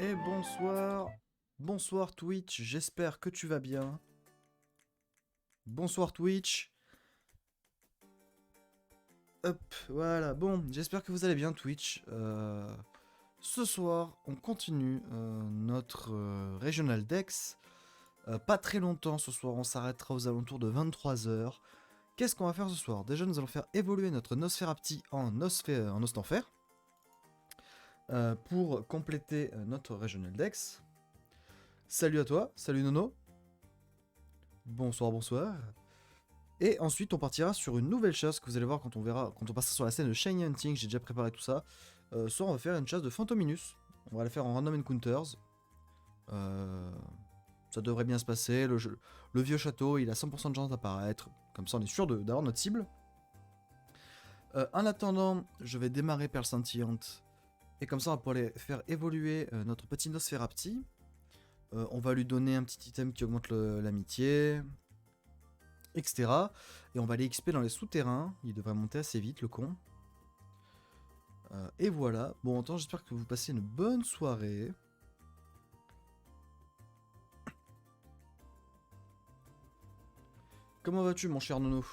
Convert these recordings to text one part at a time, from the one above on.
Et bonsoir. Bonsoir Twitch, j'espère que tu vas bien. Bonsoir Twitch. Hop, voilà. Bon, j'espère que vous allez bien Twitch. Ce soir, on continue notre Regional Dex. Pas très longtemps ce soir, on s'arrêtera aux alentours de 23 heures. Qu'est-ce qu'on va faire ce soir? Déjà, nous allons faire évoluer notre Nosferapti en Ostenfer. Pour compléter notre Regional Dex. Salut à toi, salut Nono. Bonsoir, bonsoir. Et ensuite, on partira sur une nouvelle chasse que vous allez voir quand on passera sur la scène de Shiny Hunting. J'ai déjà préparé tout ça. Soit on va faire une chasse de Phantominus. On va la faire en Random Encounters. Ça devrait bien se passer. Le vieux château, il a 100% de chance d'apparaître. Comme ça, on est sûr d'avoir notre cible. En attendant, je vais démarrer Perle Scintillante. Et comme ça, on va pouvoir aller faire évoluer notre petit Nosferapti. On va lui donner un petit item qui augmente l'amitié, etc. Et on va aller XP dans les souterrains. Il devrait monter assez vite, le con. Et voilà. Bon, en temps, j'espère que vous passez une bonne soirée. Comment vas-tu, mon cher Nono?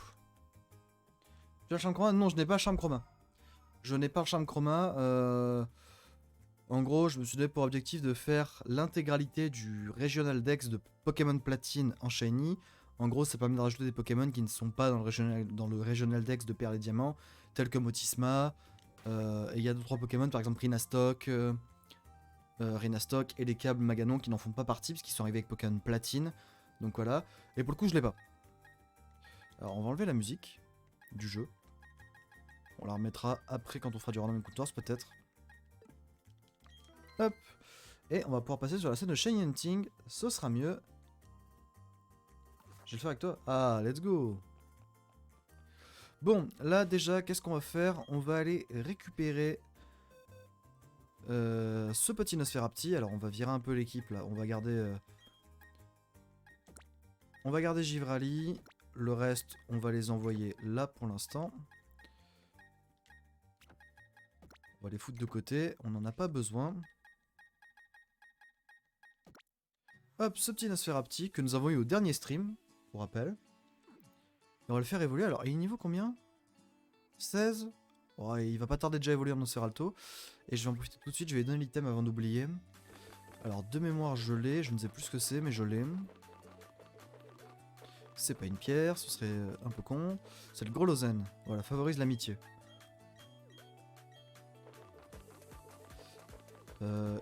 Tu as le charme chroma? Non, je n'ai pas le charme chroma. Je n'ai pas le charme chroma. En gros, je me suis donné pour objectif de faire l'intégralité du Regional Dex de Pokémon Platine en Shiny. En gros, ça permet de rajouter des Pokémon qui ne sont pas dans le Regional Dex de Perle et Diamant, tels que Motisma. Et il y a 2-3 Pokémon, par exemple Rhinastock, et les câbles Maganon qui n'en font pas partie, parce qu'ils sont arrivés avec Pokémon Platine. Donc voilà. Et pour le coup, je l'ai pas. Alors, on va enlever la musique du jeu. On la remettra après quand on fera du Random Encounters, peut-être. Hop. Et on va pouvoir passer sur la scène de Shiny Hunting. Ce sera mieux. Je vais le faire avec toi. Ah, let's go. Bon, là déjà, qu'est-ce qu'on va faire? On va aller récupérer ce petit Nosferapti. Alors, on va virer un peu l'équipe là. On va garder Givrali. Le reste, on va les envoyer là pour l'instant. On va les foutre de côté. On n'en a pas besoin. Hop, ce petit Nosferapti que nous avons eu au dernier stream, pour rappel. Et on va le faire évoluer. Alors, il est niveau combien? 16. Oh, il va pas tarder déjà à évoluer en Nosferalto. Et je vais en profiter tout de suite, je vais lui donner l'item avant d'oublier. Alors, de mémoire, je l'ai. Je ne sais plus ce que c'est, mais je l'ai. C'est pas une pierre, ce serait un peu con. C'est le Grolozen. Voilà, favorise l'amitié.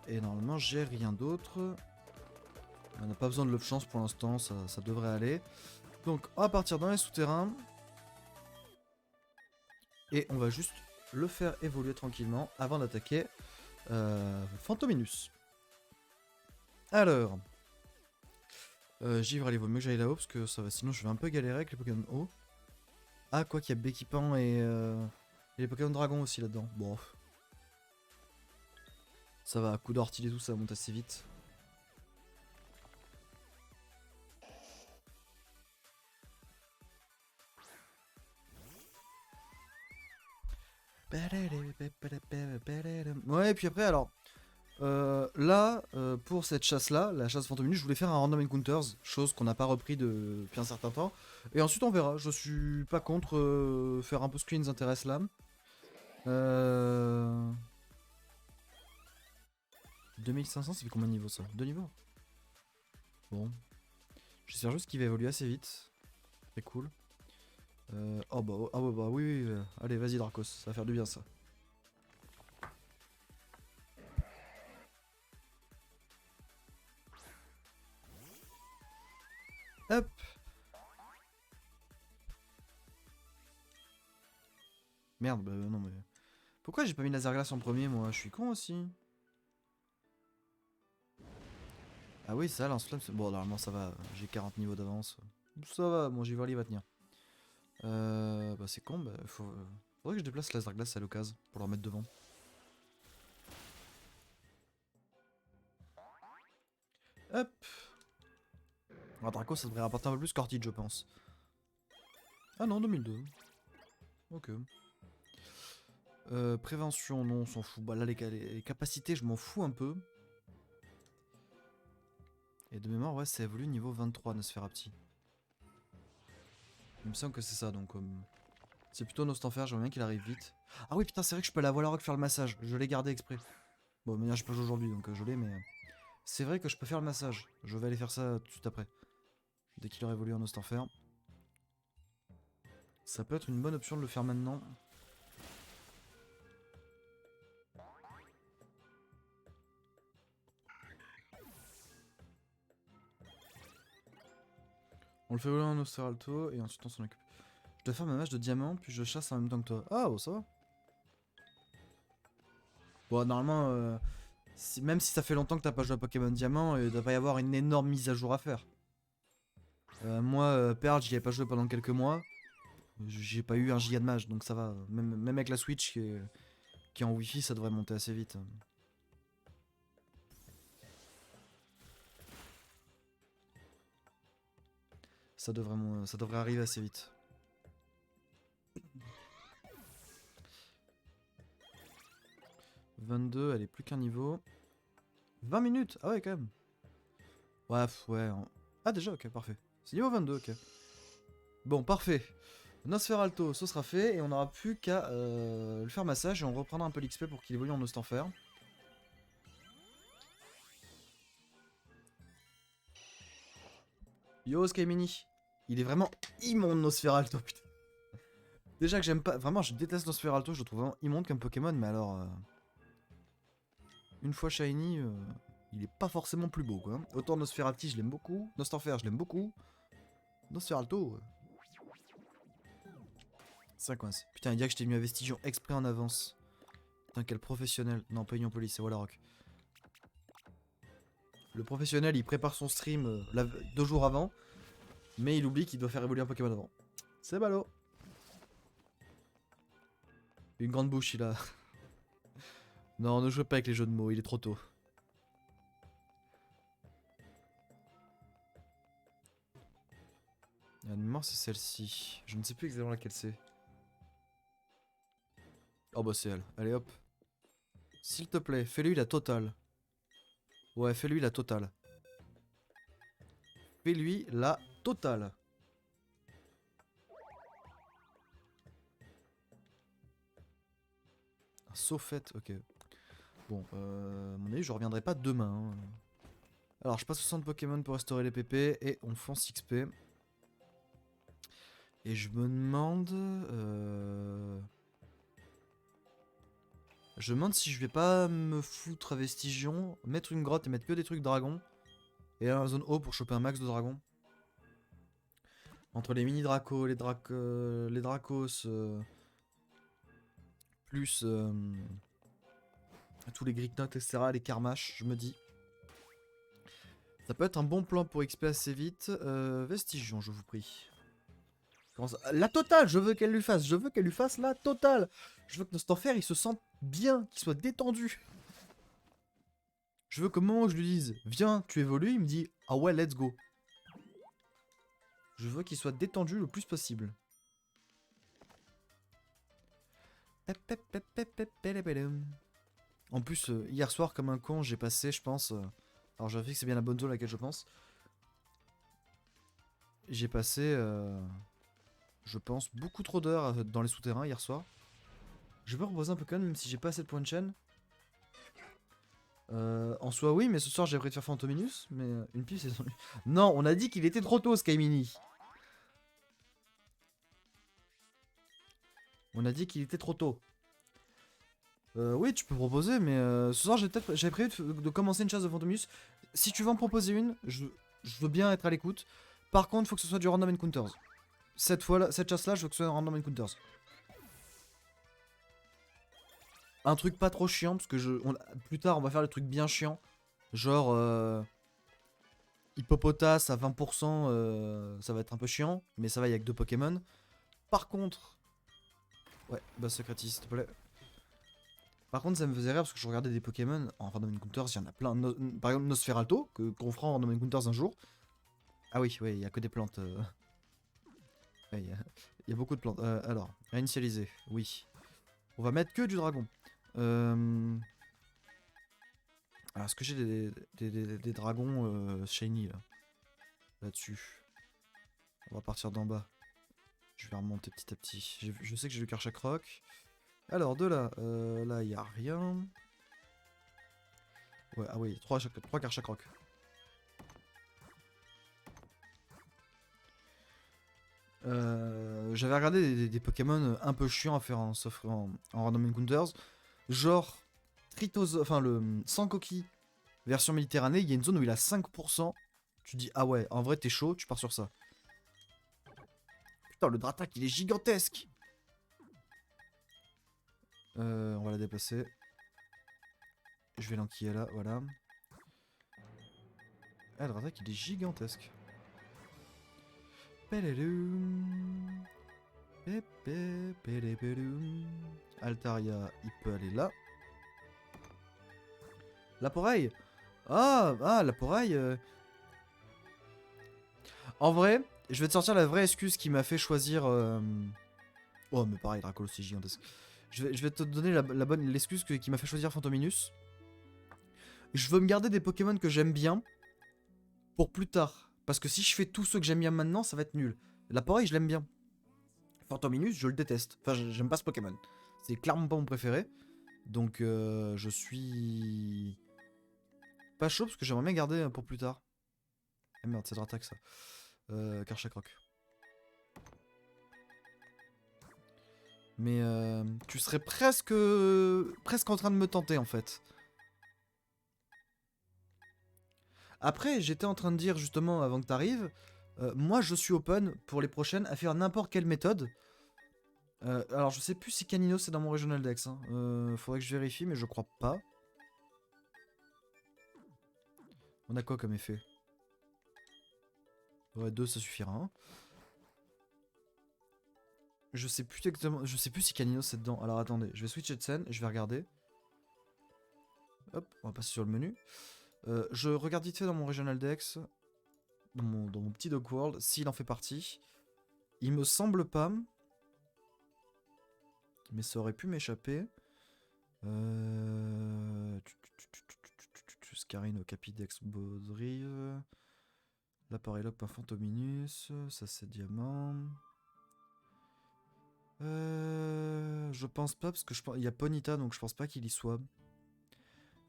Et normalement, j'ai rien d'autre. On n'a pas besoin de love chance pour l'instant, ça devrait aller. Donc, on va partir dans les souterrains. Et on va juste le faire évoluer tranquillement avant d'attaquer Phantominus. Alors, Givre, allez, vaut mieux que j'aille là-haut parce que ça va, sinon je vais un peu galérer avec les Pokémon haut. Ah, quoi qu'il y a Béquipan et les Pokémon Dragon aussi là-dedans. Bon. Ça va, coup d'ortie et tout, ça monte assez vite. Ouais, et puis après, alors, là, pour cette chasse-là, la chasse Phantominus, je voulais faire un Random Encounters, chose qu'on n'a pas repris depuis un certain temps. Et ensuite, on verra. Je suis pas contre faire un peu ce qui nous intéresse là. 2500, ça fait combien de niveaux ça? 2 niveaux? Bon. J'espère juste qu'il va évoluer assez vite. Très cool. Oh bah, oh, ah bah, bah oui, oui, allez, vas-y Dracos, ça va faire du bien ça. Hop. Merde, bah non mais... Pourquoi j'ai pas mis laser glace en premier moi? Je suis con aussi. Ah oui, ça, lance-flamme, c'est... Bon, normalement ça va, j'ai 40 niveaux d'avance. Ça va, mon Giverly va tenir. Bah c'est con, bah faudrait que je déplace laser glace à l'occasion pour leur mettre devant. Hop. Alors Draco ça devrait rapporter un peu plus qu'Ortide je pense. Ah non, 2002. Ok. Prévention, non, on s'en fout. Bah là, les capacités, je m'en fous un peu. Et de mémoire, ouais, ça évolue niveau 23 Nosferapti. Il me semble que c'est ça, donc c'est plutôt Nostanfer, j'aimerais bien qu'il arrive vite. Ah oui, putain, c'est vrai que je peux aller à Voilarock faire le massage. Je l'ai gardé exprès. Bon, de manière, je peux jouer aujourd'hui, donc je l'ai, mais... c'est vrai que je peux faire le massage. Je vais aller faire ça tout de suite après. Dès qu'il aura évolué en Nostanfer. Ça peut être une bonne option de le faire maintenant. On le fait voler en Nosferalto et ensuite on s'en occupe. Je dois faire ma match de diamant, puis je chasse en même temps que toi. Ah, bon, ça va. Bon, normalement, même si ça fait longtemps que t'as pas joué à Pokémon Diamant, il doit pas y avoir une énorme mise à jour à faire. Moi, Pearl, j'y ai pas joué pendant quelques mois. J'ai pas eu un giga de match, donc ça va. Même avec la Switch qui est en Wi-Fi, ça devrait monter assez vite. Ça devrait arriver assez vite. « 22, elle est plus qu'un niveau. 20 minutes. Ah ouais, quand même. Ouais, ouais. Ah déjà, ok, parfait. C'est niveau 22, ok. Bon, parfait. Nosferalto, ce sera fait, et on n'aura plus qu'à le faire massage, et on reprendra un peu l'XP pour qu'il évolue en Nostanfer. Yo, Skymini. Il est vraiment immonde, Nosferalto, putain. Déjà que j'aime pas... Vraiment, je déteste Nosferalto, je le trouve vraiment immonde comme Pokémon, mais alors... une fois shiny, il est pas forcément plus beau, quoi. Autant Nosferati, je l'aime beaucoup. Nostanfer, je l'aime beaucoup. Nosferalto... ça coince. Putain, il dit que je t'ai mis à Vestigion exprès en avance. Putain, quel professionnel. Non, pas Union Police, c'est Wallarok. Le professionnel, il prépare son stream 2 jours avant, mais il oublie qu'il doit faire évoluer un Pokémon avant. C'est ballot. Une grande bouche, il a. Non, ne jouez pas avec les jeux de mots, il est trop tôt. La mémoire, c'est celle-ci. Je ne sais plus exactement laquelle c'est. Oh bah c'est elle. Allez hop. S'il te plaît, fais-lui la totale. Ouais, fais-lui la totale. Fais-lui la totale. Sauf fait, ok. Bon, à mon avis, je reviendrai pas demain. Hein. Alors, je passe 60 Pokémon pour restaurer les PP et on fonce XP. Et je me demande... je me demande si je vais pas me foutre à Vestigion, mettre une grotte et mettre que des trucs dragons. Et aller dans la zone haut pour choper un max de dragons. Entre les mini dracos, les dracos, plus tous les Gricknotes, etc., les Karmash, je me dis. Ça peut être un bon plan pour XP assez vite. Vestigion, je vous prie. La totale, je veux qu'elle lui fasse. Je veux qu'elle lui fasse la totale. Je veux que Nostanfer, il se sente bien, qu'il soit détendu. Je veux qu'au moment où je lui dise, viens, tu évolues, il me dit, ah ouais, let's go. Je veux qu'il soit détendu le plus possible. En plus, hier soir, comme un con, j'ai passé, je pense... alors, je vérifie que c'est bien la bonne zone à laquelle je pense. J'ai passé, je pense, beaucoup trop d'heures dans les souterrains hier soir. Je peux reposer un peu quand même si j'ai pas assez de points de chaîne. En soi, oui, mais ce soir, j'ai prévu de faire Fantominus. Mais une piste, c'est... Non, on a dit qu'il était trop tôt, Skymini. On a dit qu'il était trop tôt. Oui, tu peux proposer, mais ce soir, j'ai prévu de commencer une chasse de Fantominus. Si tu veux en proposer une, je veux bien être à l'écoute. Par contre, il faut que ce soit du Random Encounters. Cette chasse-là, je veux que ce soit un Random Encounters. Un truc pas trop chiant, parce que plus tard, on va faire des trucs bien chiants. Genre... Hippopotas à 20%, ça va être un peu chiant, mais ça va, il y a que 2 Pokémon. Par contre... Ouais, bah Socratis, s'il te plaît. Par contre, ça me faisait rire parce que je regardais des Pokémon en Random Encounters, il y en a plein. Par exemple, Nosferalto, qu'on fera en Random Encounters un jour. Ah oui, ouais, il y a que des plantes. Ouais, il y a beaucoup de plantes. Alors, réinitialiser, oui. On va mettre que du dragon. Alors, est-ce que j'ai des dragons shiny là-dessus? On va partir d'en bas. Je vais remonter petit à petit. Je sais que j'ai le Karchakroc. Alors, de là, là, il n'y a rien. Ouais, ah oui, 3 Karchakroc. J'avais regardé des Pokémon un peu chiants à faire en Random Encounters. Genre, enfin le Sankoki version Méditerranée, il y a une zone où il a 5%. Tu dis, ah ouais, en vrai, t'es chaud, tu pars sur ça. Putain, le Dratak, il est gigantesque. On va la déplacer. Je vais l'enquiller là, voilà. Ah, le Dratak, il est gigantesque. Altaria, il peut aller là. Laporeille. Ah, Laporeille. En vrai, je vais te sortir la vraie excuse qui m'a fait choisir... Oh, mais pareil, Dracolo, c'est gigantesque. Je vais te donner l'excuse qui m'a fait choisir Fantominus. Je veux me garder des Pokémon que j'aime bien pour plus tard. Parce que si je fais tous ceux que j'aime bien maintenant, ça va être nul. Laporeille, je l'aime bien. Fantominus, je le déteste. Enfin, j'aime pas ce Pokémon. C'est clairement pas mon préféré. Donc, je suis... pas chaud parce que j'aimerais bien garder pour plus tard. Ah merde, c'est Dratak ça. Karchakroc. Mais tu serais presque en train de me tenter en fait. Après, j'étais en train de dire justement avant que t'arrives, moi je suis open pour les prochaines à faire n'importe quelle méthode. Alors je sais plus si Canino c'est dans mon Regional Dex. Hein. Faudrait que je vérifie, mais je crois pas. On a quoi comme effet? Ouais, 2 ça suffira. Hein. Je sais plus exactement. Je sais plus si Canino c'est dedans. Alors attendez, je vais switcher de scène, je vais regarder. Hop, on va passer sur le menu. Je regarde vite fait dans mon Regional Dex, dans mon petit Dog World, s'il en fait partie. Il me semble pas. Mais ça aurait pu m'échapper. Scarino, Capidex, Baudrive. L'appareil lock par Fantominus. Ça c'est diamant. Je pense pas parce que il y a Ponyta donc je pense pas qu'il y soit.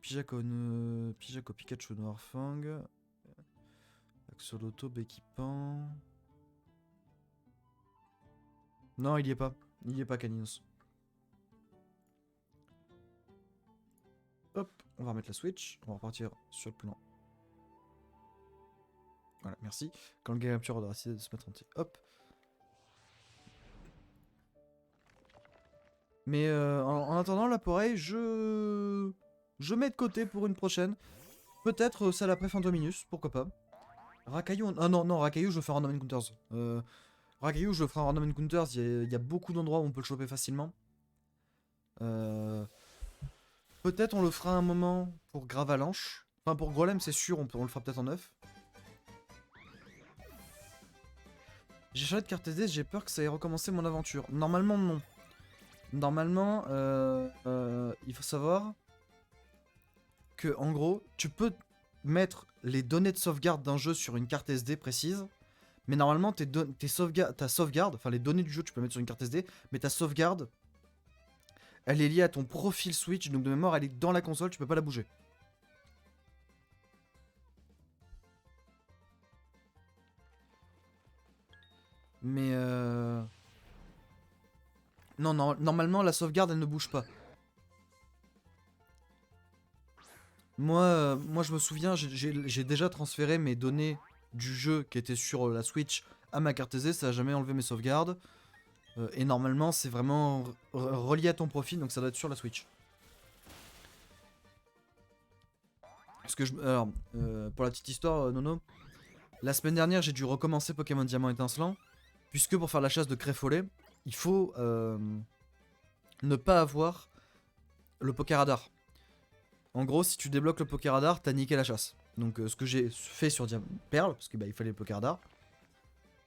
Pijaco Pikachu Noirfang. Axoloto, Béquipan. Non, il y est pas. Il y est pas, Caninos. Hop, on va remettre la Switch. On va repartir sur le plan. Voilà, merci. Quand le game capture, on doit essayer de se mettre en petit. Hop. Mais en attendant, là, pareil, je mets de côté pour une prochaine. Peut-être celle après Fantominus, pourquoi pas. Rakayu, ah non, Rakayu, je le fais en Random Encounters. Rakayu, je le ferai en Random Encounters, il y a beaucoup d'endroits où on peut le choper facilement. Peut-être on le fera un moment pour Gravalanche. Enfin, pour Golem, c'est sûr, on le fera peut-être en 9. J'ai changé de carte SD, j'ai peur que ça ait recommencé mon aventure. Normalement, non. Normalement, il faut savoir que, en gros, tu peux mettre les données de sauvegarde d'un jeu sur une carte SD précise, mais normalement, ta sauvegarde, enfin les données du jeu, tu peux mettre sur une carte SD, mais ta sauvegarde, elle est liée à ton profil Switch, donc de mémoire, elle est dans la console, tu peux pas la bouger. Mais non, normalement, la sauvegarde, elle ne bouge pas. Moi, je me souviens, j'ai déjà transféré mes données du jeu qui étaient sur la Switch à ma carte SD, ça a jamais enlevé mes sauvegardes. Et normalement, c'est vraiment relié à ton profil, donc ça doit être sur la Switch. Parce que alors, pour la petite histoire, Nono, la semaine dernière, j'ai dû recommencer Pokémon Diamant Étincelant, puisque pour faire la chasse de Créfollet, il faut ne pas avoir le Pokéradar. En gros, si tu débloques le Pokéradar, t'as niqué la chasse. Donc ce que j'ai fait sur Perle, parce qu'il fallait le Pokéradar.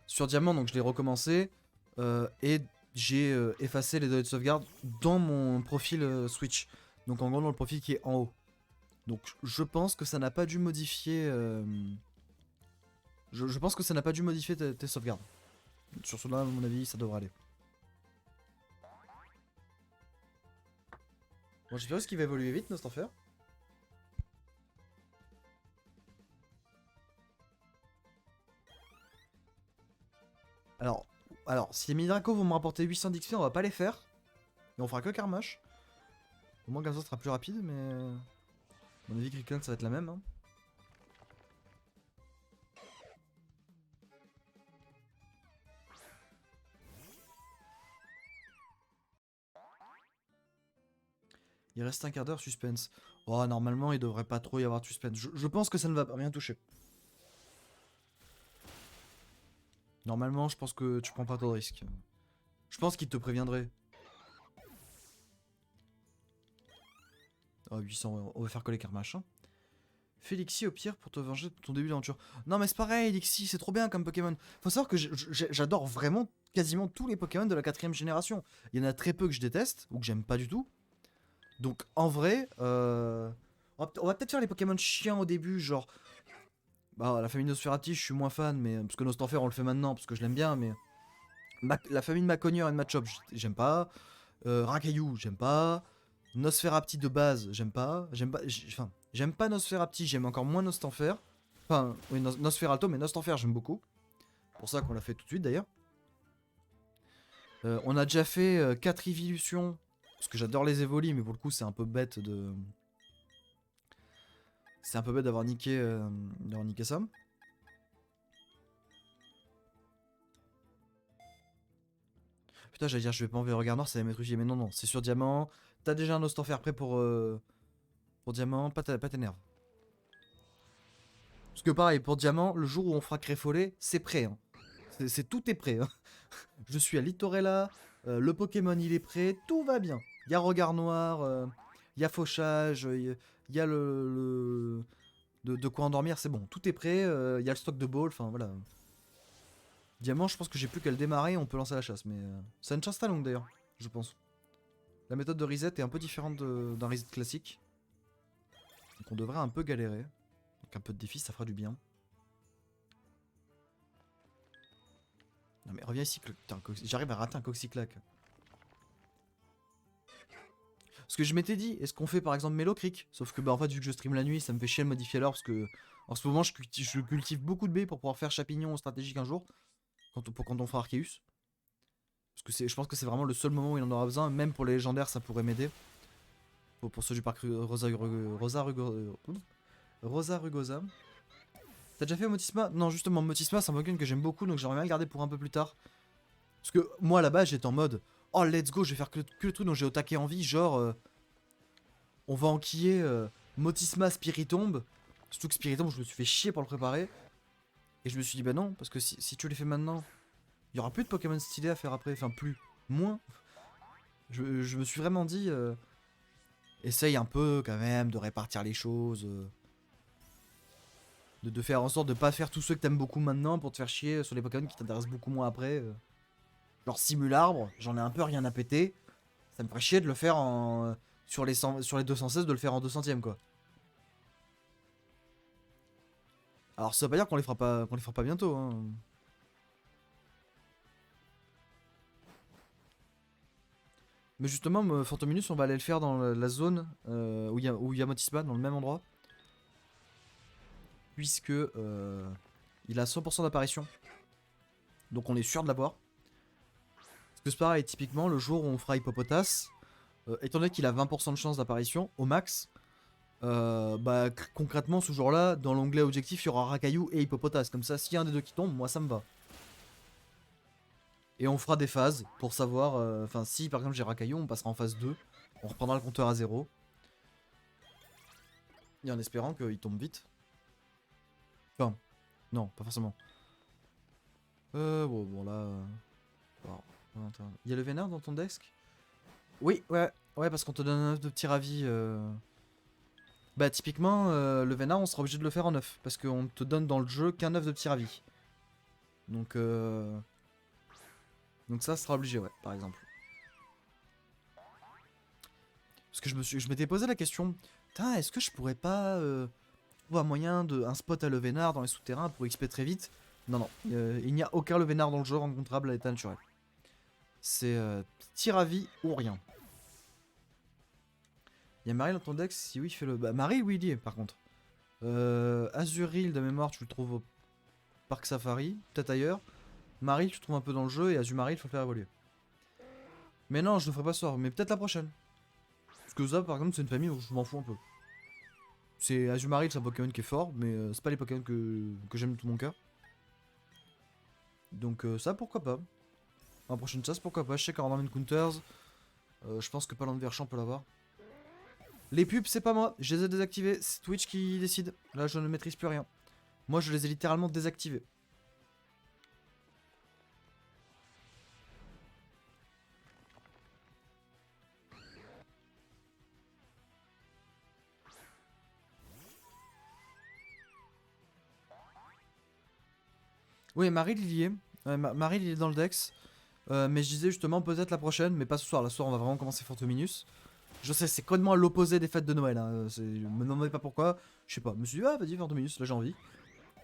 Sur Diamant, donc je l'ai recommencé. Et j'ai effacé les données de sauvegarde dans mon profil Switch. Donc en gros dans le profil qui est en haut. Donc je pense que ça n'a pas dû modifier... je pense que ça n'a pas dû modifier tes sauvegardes. Sur cela, à mon avis, ça devrait aller. Bon, j'ai vu ce qui va évoluer vite, Nostenfer. Alors, si les mini-dracos vont me rapporter 800 d'XP, on va pas les faire. Et on fera que Carmash. Au moins, comme ça, sera plus rapide, mais... À mon avis, Crickland, ça va être la même. Hein. Il reste un quart d'heure, suspense. Oh, normalement, il devrait pas trop y avoir de suspense. Je pense que ça ne va rien toucher. Normalement, je pense que tu prends pas trop de risques. Je pense qu'il te préviendrait. Oh, 800, on va faire coller Carmash. Hein. Fais Elixir au pire pour te venger de ton début d'aventure. Non mais c'est pareil, Elixir, c'est trop bien comme Pokémon. Faut savoir que j'adore vraiment quasiment tous les Pokémon de la 4ème génération. Il y en a très peu que je déteste, ou que j'aime pas du tout. Donc en vrai, on va peut-être faire les Pokémon chiants au début, genre... Bah la famille Nosferatu, je suis moins fan, mais parce que Nostanfer on le fait maintenant, parce que je l'aime bien, mais... La famille de Maconier et de Machop, j'aime pas. Rakayu, j'aime pas. Nosferapti de base, j'aime pas. J'aime pas Nosferapti, j'aime encore moins Nostanfer. Enfin, oui, Nosferalto, mais Nostanfer, j'aime beaucoup. Pour ça qu'on l'a fait tout de suite d'ailleurs. On a déjà fait 4 évolutions. Parce que j'adore les évolis, mais pour le coup, c'est un peu bête de. C'est un peu bête d'avoir niqué ça. Putain, j'allais dire, je vais pas enlever le regard noir, ça va m'être utile. Mais non, non, c'est sur diamant. T'as déjà un Nostanfer prêt pour diamant, pas t'énerve. Parce que pareil, pour diamant, le jour où on fera Créfollet, c'est prêt. Hein. Tout est prêt. Hein. Je suis à Litorella, le Pokémon il est prêt, tout va bien. Il y a regard noir, il y a fauchage, il y a de quoi endormir, c'est bon, tout est prêt, il y a le stock de ball, enfin voilà. Diamant, je pense que j'ai plus qu'à le démarrer, on peut lancer la chasse, mais c'est une chasse très longue d'ailleurs, je pense. La méthode de reset est un peu différente d'un reset classique. Donc on devrait un peu galérer. Donc un peu de défi, ça fera du bien. Non mais reviens ici, j'arrive à rater un Coxyclac. Ce que je m'étais dit, est-ce qu'on fait par exemple Mellow Creek? Sauf que bah en fait vu que je stream la nuit, ça me fait chier de modifier l'heure parce que en ce moment je cultive beaucoup de baies pour pouvoir faire Chapignon stratégique un jour. Quand on fera Arceus. Parce que je pense que c'est vraiment le seul moment où il en aura besoin, même pour les légendaires ça pourrait m'aider. Pour ceux du parc Rosa Rugosa. T'as déjà fait Motisma? Non justement Motisma c'est un Pokémon que j'aime beaucoup donc j'aimerais bien le garder pour un peu plus tard. Parce que moi là-bas j'étais en mode oh let's go je vais faire que le truc dont j'ai au taquet envie genre on va enquiller Motisma Spiritomb. Surtout que Spiritomb je me suis fait chier pour le préparer. Et je me suis dit bah non parce que si tu les fais maintenant il y aura plus de Pokémon stylés à faire après. Enfin plus, moins. Je me suis vraiment dit essaye un peu quand même de répartir les choses. De faire en sorte de pas faire tous ceux que t'aimes beaucoup maintenant pour te faire chier sur les Pokémon qui t'intéressent beaucoup moins après. Genre Simularbre, j'en ai un peu rien à péter. Ça me ferait chier de le faire sur les 216, de le faire en 200ème quoi. Alors ça veut pas dire qu'on les fera pas bientôt. Hein. Mais justement, Phantominus, on va aller le faire dans la zone où il y a Motisma, dans le même endroit. Puisque il a 100% d'apparition. Donc on est sûr de l'avoir. Parce que c'est pareil, typiquement, le jour où on fera Hippopotas, étant donné qu'il a 20% de chance d'apparition, au max, bah concrètement ce jour-là, dans l'onglet objectif, il y aura Rakayu et Hippopotas. Comme ça, s'il y a un des deux qui tombe, moi ça me va. Et on fera des phases pour savoir, enfin si par exemple j'ai Rakayu, on passera en phase 2, on reprendra le compteur à 0. Et en espérant qu'il tombe vite. Enfin, non, pas forcément. Bon là... Il y a le vénard dans ton desk? Oui, ouais, parce qu'on te donne un œuf de petit ravi. Bah typiquement, le vénard, on sera obligé de le faire en œuf, parce qu'on te donne dans le jeu qu'un œuf de petit ravi. Donc ça sera obligé, ouais, par exemple. Parce que je m'étais posé la question, Putain, est-ce que je pourrais pas trouver un moyen de un spot à Levénard dans les souterrains pour XP très vite? Non, non, il n'y a aucun Levénard dans le jeu rencontrable à l'état naturel. C'est tir à vie ou rien. Il y a Marie dans ton deck, si oui, fais-le. Bah, Marie, oui, il y est par contre. Azuril, de mémoire, tu le trouves au Parc Safari, peut-être ailleurs. Marie, tu le trouves un peu dans le jeu, et Azumarill, il faut le faire évoluer. Mais non, je le ferai pas ce soir, mais peut-être la prochaine. Parce que ça, par contre, c'est une famille où je m'en fous un peu. C'est Azumarill, c'est un Pokémon qui est fort, mais c'est pas les Pokémon que j'aime de tout mon cœur. Donc ça, pourquoi pas. La prochaine chasse, pourquoi pas. Je sais qu'en Counters, je pense que Palan de Verchamp peut l'avoir. Les pubs, c'est pas moi, je les ai désactivés, c'est Twitch qui décide. Là, je ne maîtrise plus rien. Moi, je les ai littéralement désactivés. Oui, Marie, il y est. Marie, il est dans le Dex. Mais je disais justement peut-être la prochaine, mais pas ce soir. La soir, on va vraiment commencer Fortominus. Je sais, c'est complètement à l'opposé des fêtes de Noël. Hein. Me demandez pas pourquoi. Je sais pas. Je me suis dit, ah, vas-y, Fortominus, là j'ai envie.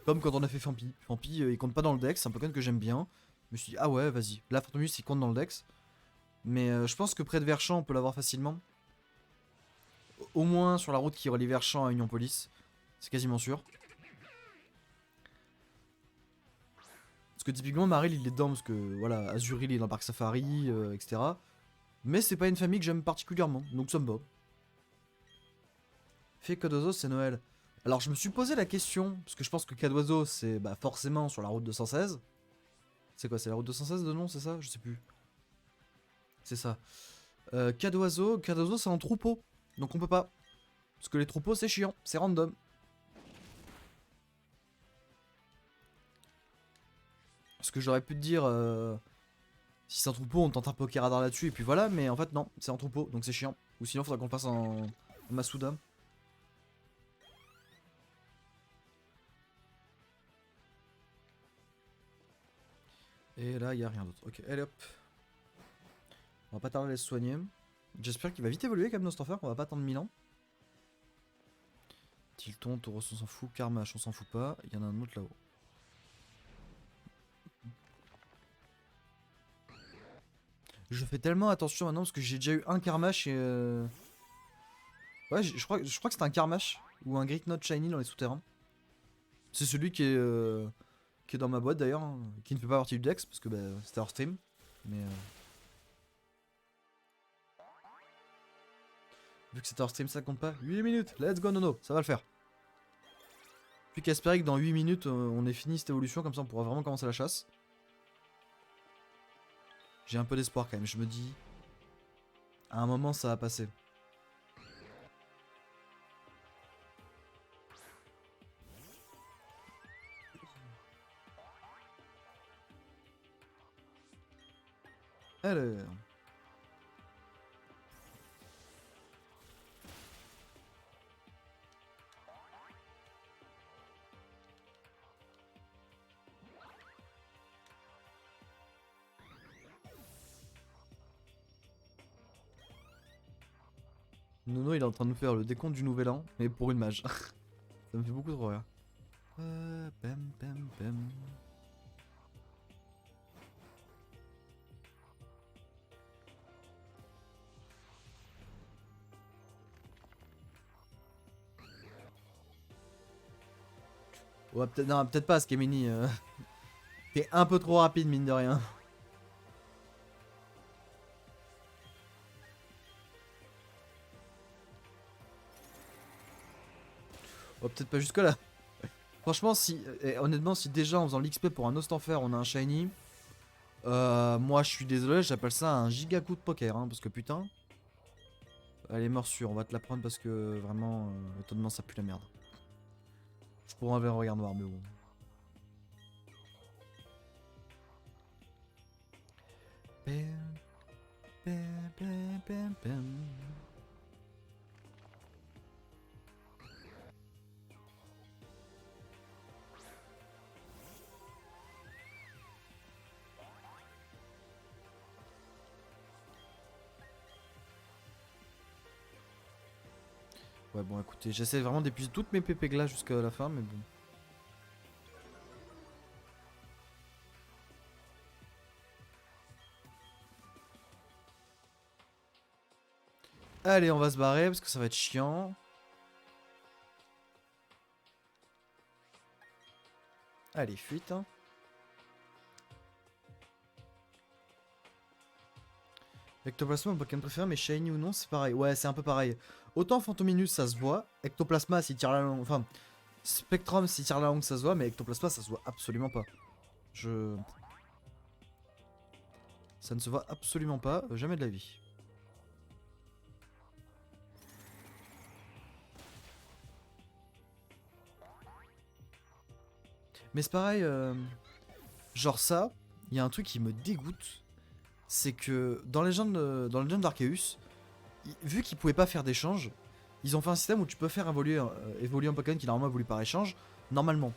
Comme quand on a fait Fampi. Fampi, il compte pas dans le Dex, c'est un Pokémon que j'aime bien. Je me suis dit, ah ouais, vas-y. Là, Fortominus, il compte dans le Dex. Mais je pense que près de Verchamp, on peut l'avoir facilement. Au moins sur la route qui relie Verchamp à Union Police. C'est quasiment sûr. Parce que typiquement, Maril, il est dedans parce que voilà, Azuril il est dans le parc Safari, etc. Mais c'est pas une famille que j'aime particulièrement, donc ça me va. Fait Cadozo, c'est Noël. Alors je me suis posé la question, parce que je pense que Cadozo, c'est bah, forcément sur la route 216. C'est quoi, c'est la route 216 de nom, c'est ça? Je sais plus. C'est ça. Cadozo, c'est en troupeau, donc on peut pas. Parce que les troupeaux, c'est chiant, c'est random. Parce que j'aurais pu te dire, si c'est un troupeau, on tente un Pokéradar là-dessus, et puis voilà, mais en fait non, c'est en troupeau, donc c'est chiant. Ou sinon, faudra qu'on le fasse en Masuda. Et là, il a rien d'autre. Ok, allez hop. On va pas tarder à se soigner. J'espère qu'il va vite évoluer comme Nostrofer, on va pas attendre 1000 ans. Tilton, Tauros, on s'en fout. Karmash, on s'en fout pas. Il y en a un autre là-haut. Je fais tellement attention maintenant parce que j'ai déjà eu un Karmash et ouais, je crois que c'était un Karmash ou un Great Note Shiny dans les souterrains. C'est celui qui est dans ma boîte d'ailleurs, hein, qui ne fait pas partie du Dex parce que bah, c'était hors stream. Mais vu que c'était hors stream, ça compte pas. 8 minutes, let's go Nono, ça va le faire. Plus qu'à espérer que dans 8 minutes, on ait fini cette évolution, comme ça on pourra vraiment commencer la chasse. J'ai un peu d'espoir quand même, je me dis, à un moment ça va passer. Alors... Nono il est en train de nous faire le décompte du nouvel an, mais pour une mage. Ça me fait beaucoup trop rire. Pam, pam, pam. Ouais, peut-être non, peut-être pas, Skemini. T'es un peu trop rapide, mine de rien. Oh, peut-être pas jusque là. Franchement, si, honnêtement, si déjà en faisant l'XP pour un Ostenfer, on a un Shiny, moi je suis désolé, j'appelle ça un giga coup de poker, hein, parce que putain. Allez, morsure, on va te la prendre parce que vraiment, étonnement, ça pue la merde. Je pourrais enlever un regard noir, mais bon. Pam, pam, pam, pam, pam. Ouais, bon, écoutez, j'essaie vraiment d'épuiser toutes mes pépé glaces jusqu'à la fin, mais bon. Allez, on va se barrer parce que ça va être chiant. Allez, fuite. Hein. Ectoplasma, mon Pokémon préféré, mais Shiny ou non, c'est pareil. Ouais, c'est un peu pareil. Autant Fantominus, ça se voit. Ectoplasma, s'il tire la langue. Enfin, Spectrum, s'il tire la langue, ça se voit. Mais Ectoplasma, ça se voit absolument pas. Ça ne se voit absolument pas. Jamais de la vie. Mais c'est pareil. Genre ça, il y a un truc qui me dégoûte. C'est que dans Legend d'Arceus, vu qu'ils pouvaient pas faire d'échange, ils ont fait un système où tu peux faire évoluer un Pokémon qui normalement évolue par échange, normalement.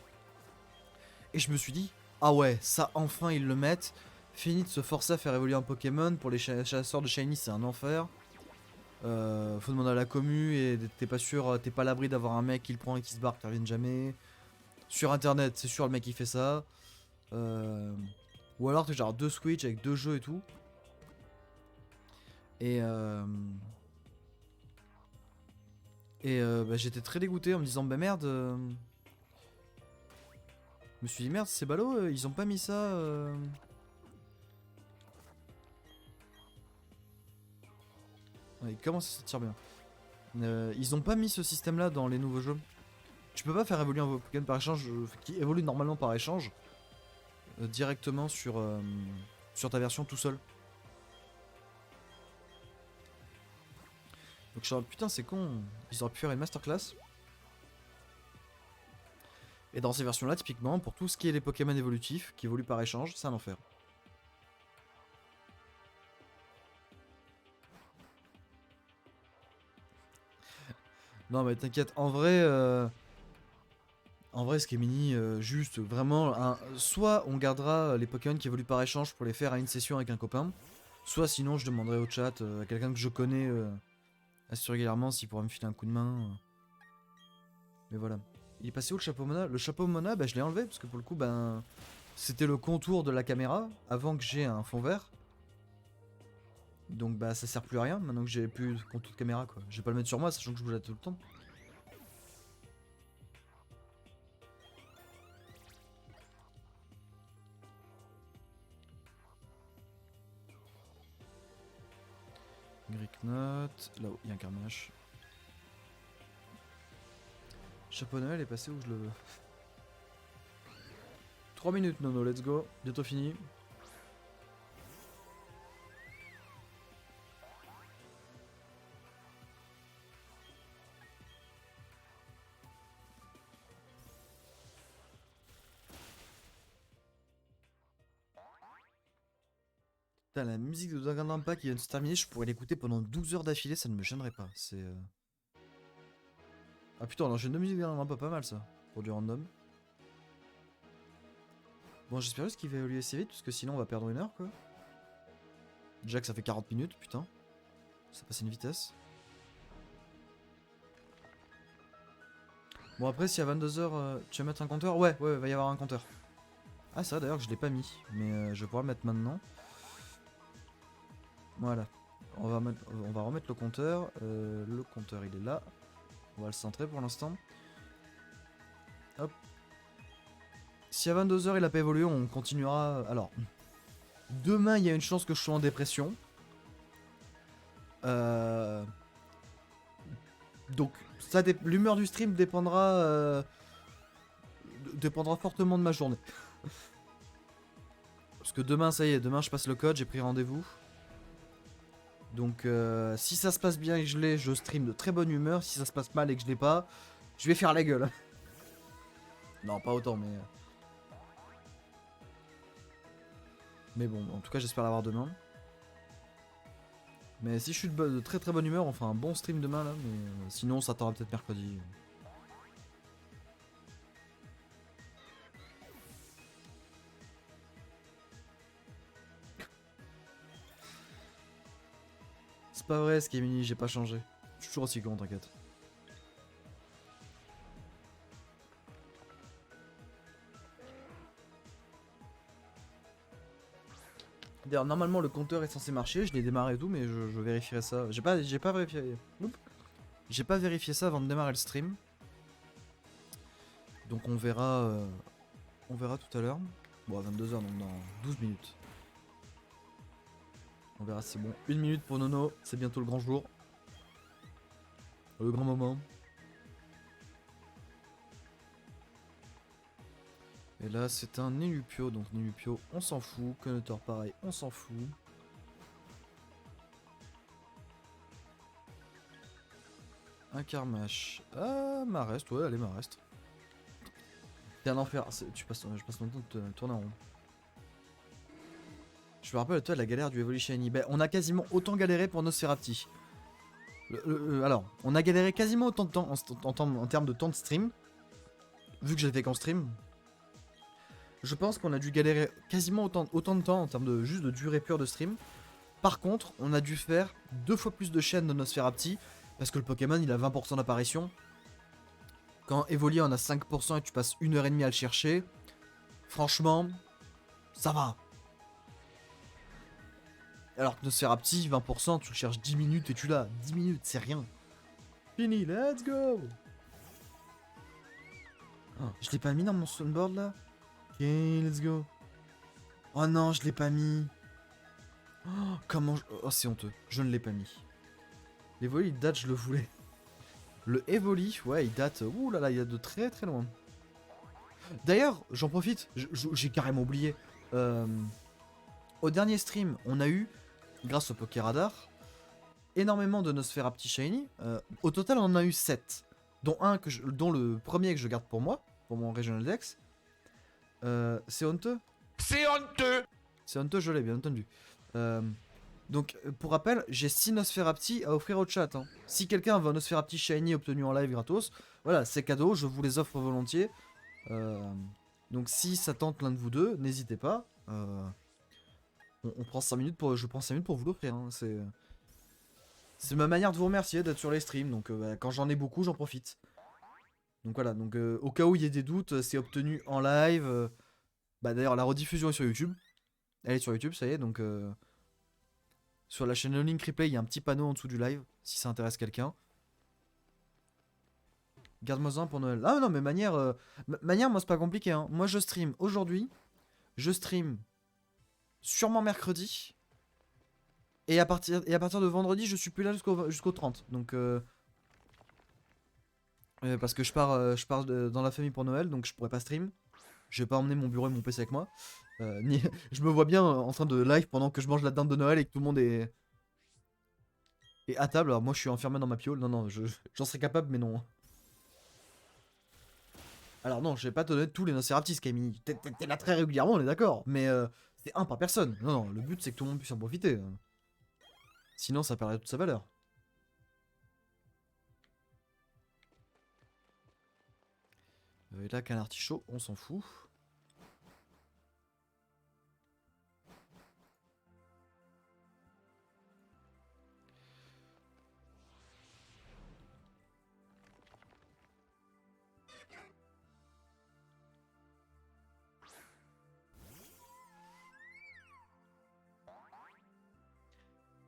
Et je me suis dit, ah ouais, ça enfin ils le mettent. Fini de se forcer à faire évoluer un Pokémon. Pour les chasseurs de Shiny, c'est un enfer. Faut demander à la commu et t'es pas sûr, t'es pas à l'abri d'avoir un mec qui le prend et qui se barre, qui revienne jamais. Sur internet, c'est sûr le mec qui fait ça. Ou alors t'es genre 2 Switch avec 2 jeux et tout. Et bah, j'étais très dégoûté en me disant bah merde. Je me suis dit merde c'est ballot, ils ont pas mis ça. Ouais, il commence à se tire bien. Ils ont pas mis ce système là dans les nouveaux jeux. Tu peux pas faire évoluer un Pokémon par échange qui évolue normalement par échange directement sur ta version tout seul. Donc je suis putain c'est con, ils auraient pu faire une masterclass. Et dans ces versions là typiquement pour tout ce qui est les Pokémon évolutifs qui évoluent par échange, c'est un enfer. Non mais t'inquiète, en vrai Skemini, juste vraiment, soit on gardera les Pokémon qui évoluent par échange pour les faire à une session avec un copain, soit sinon je demanderai au chat à quelqu'un que je connais assez régulièrement s'il pourra me filer un coup de main. Mais voilà. Il est passé où le chapeau Mona? Le chapeau Mona, bah, je l'ai enlevé parce que pour le coup, ben, c'était le contour de la caméra avant que j'ai un fond vert. Donc bah ça sert plus à rien maintenant que j'ai plus de contour de caméra quoi. Je vais pas le mettre sur moi sachant que je bouge tout le temps. Note. Là-haut, il y a un Carmache. Chapeau Noël est passé où je le veux. 3 minutes Nono, let's go. Bientôt fini. Putain, la musique de Danganronpa qui vient de se terminer, je pourrais l'écouter pendant 12 heures d'affilée, ça ne me gênerait pas. C'est. Ah putain, on enchaîne 2 musiques de Danganronpa, pas mal ça. Pour du random. Bon, j'espère juste qu'il va évoluer assez vite, parce que sinon on va perdre 1 heure quoi. Déjà que ça fait 40 minutes, putain. Ça passe une vitesse. Bon, après, si à 22 h, tu vas mettre un compteur? Ouais, va y avoir un compteur. Ah, c'est vrai d'ailleurs que je l'ai pas mis, mais je vais pouvoir le mettre maintenant. Voilà. On va remettre le compteur. Le compteur, il est là. On va le centrer pour l'instant. Hop. Si à 22 h il a pas évolué, on continuera. Alors, demain, il y a une chance que je sois en dépression. Donc, l'humeur du stream dépendra fortement de ma journée. Parce que demain, ça y est, demain je passe le code, j'ai pris rendez-vous. Donc, si ça se passe bien et que je l'ai, je stream de très bonne humeur. Si ça se passe mal et que je l'ai pas, je vais faire la gueule. Non, pas autant, mais. Mais bon, en tout cas, j'espère l'avoir demain. Mais si je suis de très très bonne humeur, on fera un bon stream demain là. Mais sinon, ça t'aura peut-être mercredi. C'est pas vrai, Skemini, j'ai pas changé. Je suis toujours aussi con, t'inquiète. D'ailleurs, normalement, le compteur est censé marcher. Je l'ai démarré et tout, mais je vérifierai ça. J'ai pas vérifié. Oups. J'ai pas vérifié ça avant de démarrer le stream. Donc on verra tout à l'heure. Bon, à 22h, donc dans 12 minutes. On verra si c'est bon. 1 minute pour Nono, c'est bientôt le grand jour. Le grand moment. Et là, c'est un Nilupio, donc Nilupio, on s'en fout. Connoteur, pareil, on s'en fout. Un Karmash. Ah, Marest, ouais, allez, Marest. C'est un enfer, je passe mon temps de tourner en rond. Je me rappelle, toi, la galère du Evoli Shiny. Ben, on a quasiment autant galéré pour Nosferati. Alors, on a galéré quasiment autant de temps en termes de temps de stream. Vu que j'ai fait qu'en stream. Je pense qu'on a dû galérer quasiment autant de temps en termes de juste de durée pure de stream. Par contre, on a dû faire 2 fois plus de chaînes de Nosferati. Parce que le Pokémon, il a 20% d'apparition. Quand Evoli en a 5% et tu passes 1h30 à le chercher. Franchement, ça va. Alors que Nosferati, 20%, tu le cherches 10 minutes et tu l'as. 10 minutes, c'est rien. Fini, let's go. Oh, je l'ai pas mis dans mon soundboard là. Ok, let's go. Oh non, je l'ai pas mis. Oh, comment je... Oh, c'est honteux. Je ne l'ai pas mis. L'Evoli, il date, je le voulais. Le Evoli, ouais, il date... Ouh là là, il date de très très loin. D'ailleurs, j'en profite, j'ai carrément oublié. Au dernier stream, on a eu, grâce au Pokéradar, énormément de Nosferati Shiny. Au total, on en a eu 7. Dont le premier que je garde pour moi, pour mon Regional Dex. C'est honteux. C'est honteux. C'est honteux, je l'ai bien entendu. Donc, pour rappel, j'ai 6 Nosferati à offrir au chat. Hein. Si quelqu'un veut un Nosferati Shiny obtenu en live gratos, voilà, c'est cadeau, je vous les offre volontiers. Donc, si ça tente l'un de vous deux, n'hésitez pas. On prend 5 minutes pour... Je prends 5 minutes pour vous l'offrir. Hein. C'est ma manière de vous remercier d'être sur les streams. Donc, quand j'en ai beaucoup, j'en profite. Donc voilà, donc au cas où il y ait des doutes, c'est obtenu en live. Bah d'ailleurs, la rediffusion est sur YouTube. Elle est sur YouTube, ça y est, donc... Sur la chaîne Link Replay, il y a un petit panneau en dessous du live, si ça intéresse quelqu'un. Garde-moi un pour Noël. Ah non, mais manière, moi c'est pas compliqué. Hein. Moi je stream aujourd'hui, je stream sûrement mercredi. Et à partir de vendredi, je suis plus là jusqu'au 30. Donc, parce que je pars dans la famille pour Noël, donc je pourrais pas stream. Je vais pas emmener mon bureau et mon PC avec moi. Je me vois bien en train de live pendant que je mange la dinde de Noël et que tout le monde est à table. Alors moi je suis enfermé dans ma piole. Non, j'en serais capable, mais non. Alors non, je vais pas te donner tous les Nosferatu, Camille. T'es là très régulièrement, on est d'accord. Mais c'est un par personne. Non, le but c'est que tout le monde puisse en profiter. Sinon ça perdrait toute sa valeur. Et là, qu'un artichaut, on s'en fout.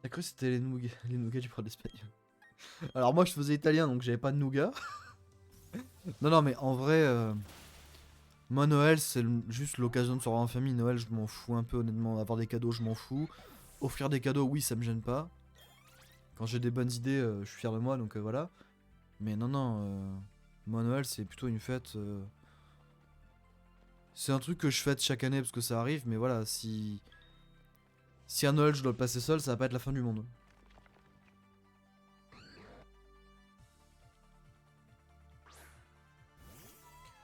T'as cru que c'était les nougats du prof d'espagnol. Alors moi je faisais italien donc j'avais pas de nougat. Non mais en vrai, moi Noël c'est juste l'occasion de se revoir en famille. Noël je m'en fous un peu honnêtement. Avoir des cadeaux je m'en fous. Offrir des cadeaux oui ça me gêne pas. Quand j'ai des bonnes idées je suis fier de moi donc voilà. Mais non, moi Noël c'est plutôt une fête... C'est un truc que je fête chaque année parce que ça arrive mais voilà si... Si à Noël je dois le passer seul, ça va pas être la fin du monde.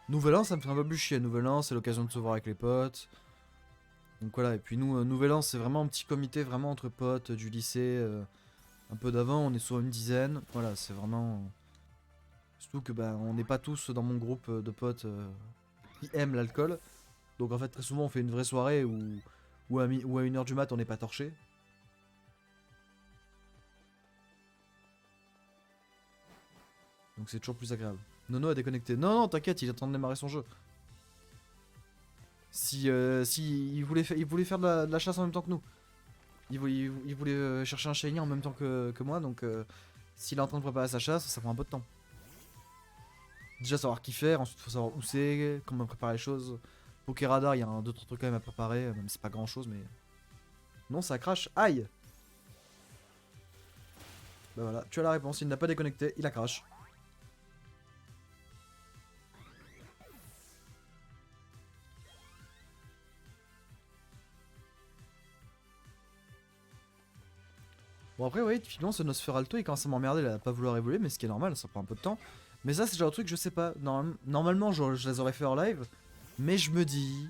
Nouvel an, ça me fait un peu plus chier. Nouvel an, c'est l'occasion de se voir avec les potes. Donc voilà, et puis nous, Nouvel an, c'est vraiment un petit comité, vraiment entre potes du lycée. Un peu d'avant, on est sur une dizaine. Voilà, c'est vraiment... Surtout que bah, on n'est pas tous dans mon groupe de potes qui aiment l'alcool. Donc en fait, très souvent, on fait une vraie soirée où à 1h du mat, on n'est pas torché. Donc c'est toujours plus agréable. Nono a déconnecté. Non, t'inquiète, il est en train de démarrer son jeu. Si il voulait faire de la chasse en même temps que nous. il voulait chercher un shiny en même temps que moi, donc s'il est en train de préparer sa chasse, ça prend un peu de temps. Déjà savoir qui faire, ensuite faut savoir où c'est, comment préparer les choses. Pokéradar, il y a un 2-3 trucs quand même à préparer, même si c'est pas grand chose, mais. Non, ça crache. Aïe! Bah voilà, tu as la réponse, il n'a pas déconnecté, il a crash. Bon après oui, finalement ce Nosferalto il commence à m'emmerder, il a pas vouloir évoluer, mais ce qui est normal, ça prend un peu de temps. Mais ça c'est le genre de truc, je sais pas, normalement je les aurais fait en live, mais je me dis,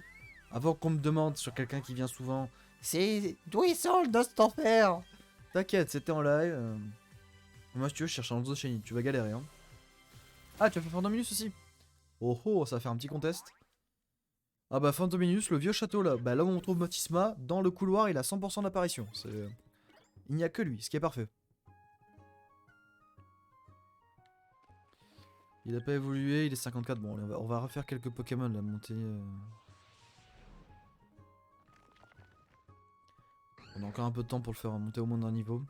avant qu'on me demande sur quelqu'un qui vient souvent, c'est d'où il sort le Nostanfer? T'inquiète, c'était en live. Moi si tu veux je cherche un autre shiny, tu vas galérer hein. Ah tu as fait Fantominus aussi? Oh oh, ça va faire un petit contest. Ah bah Fantominus, le vieux château là, bah là où on trouve Motisma, dans le couloir il a 100% d'apparition, il n'y a que lui, ce qui est parfait. Il a pas évolué, il est 54. Bon, on va refaire quelques Pokémon là, monter. On a encore un peu de temps pour le faire monter au moins d'un niveau.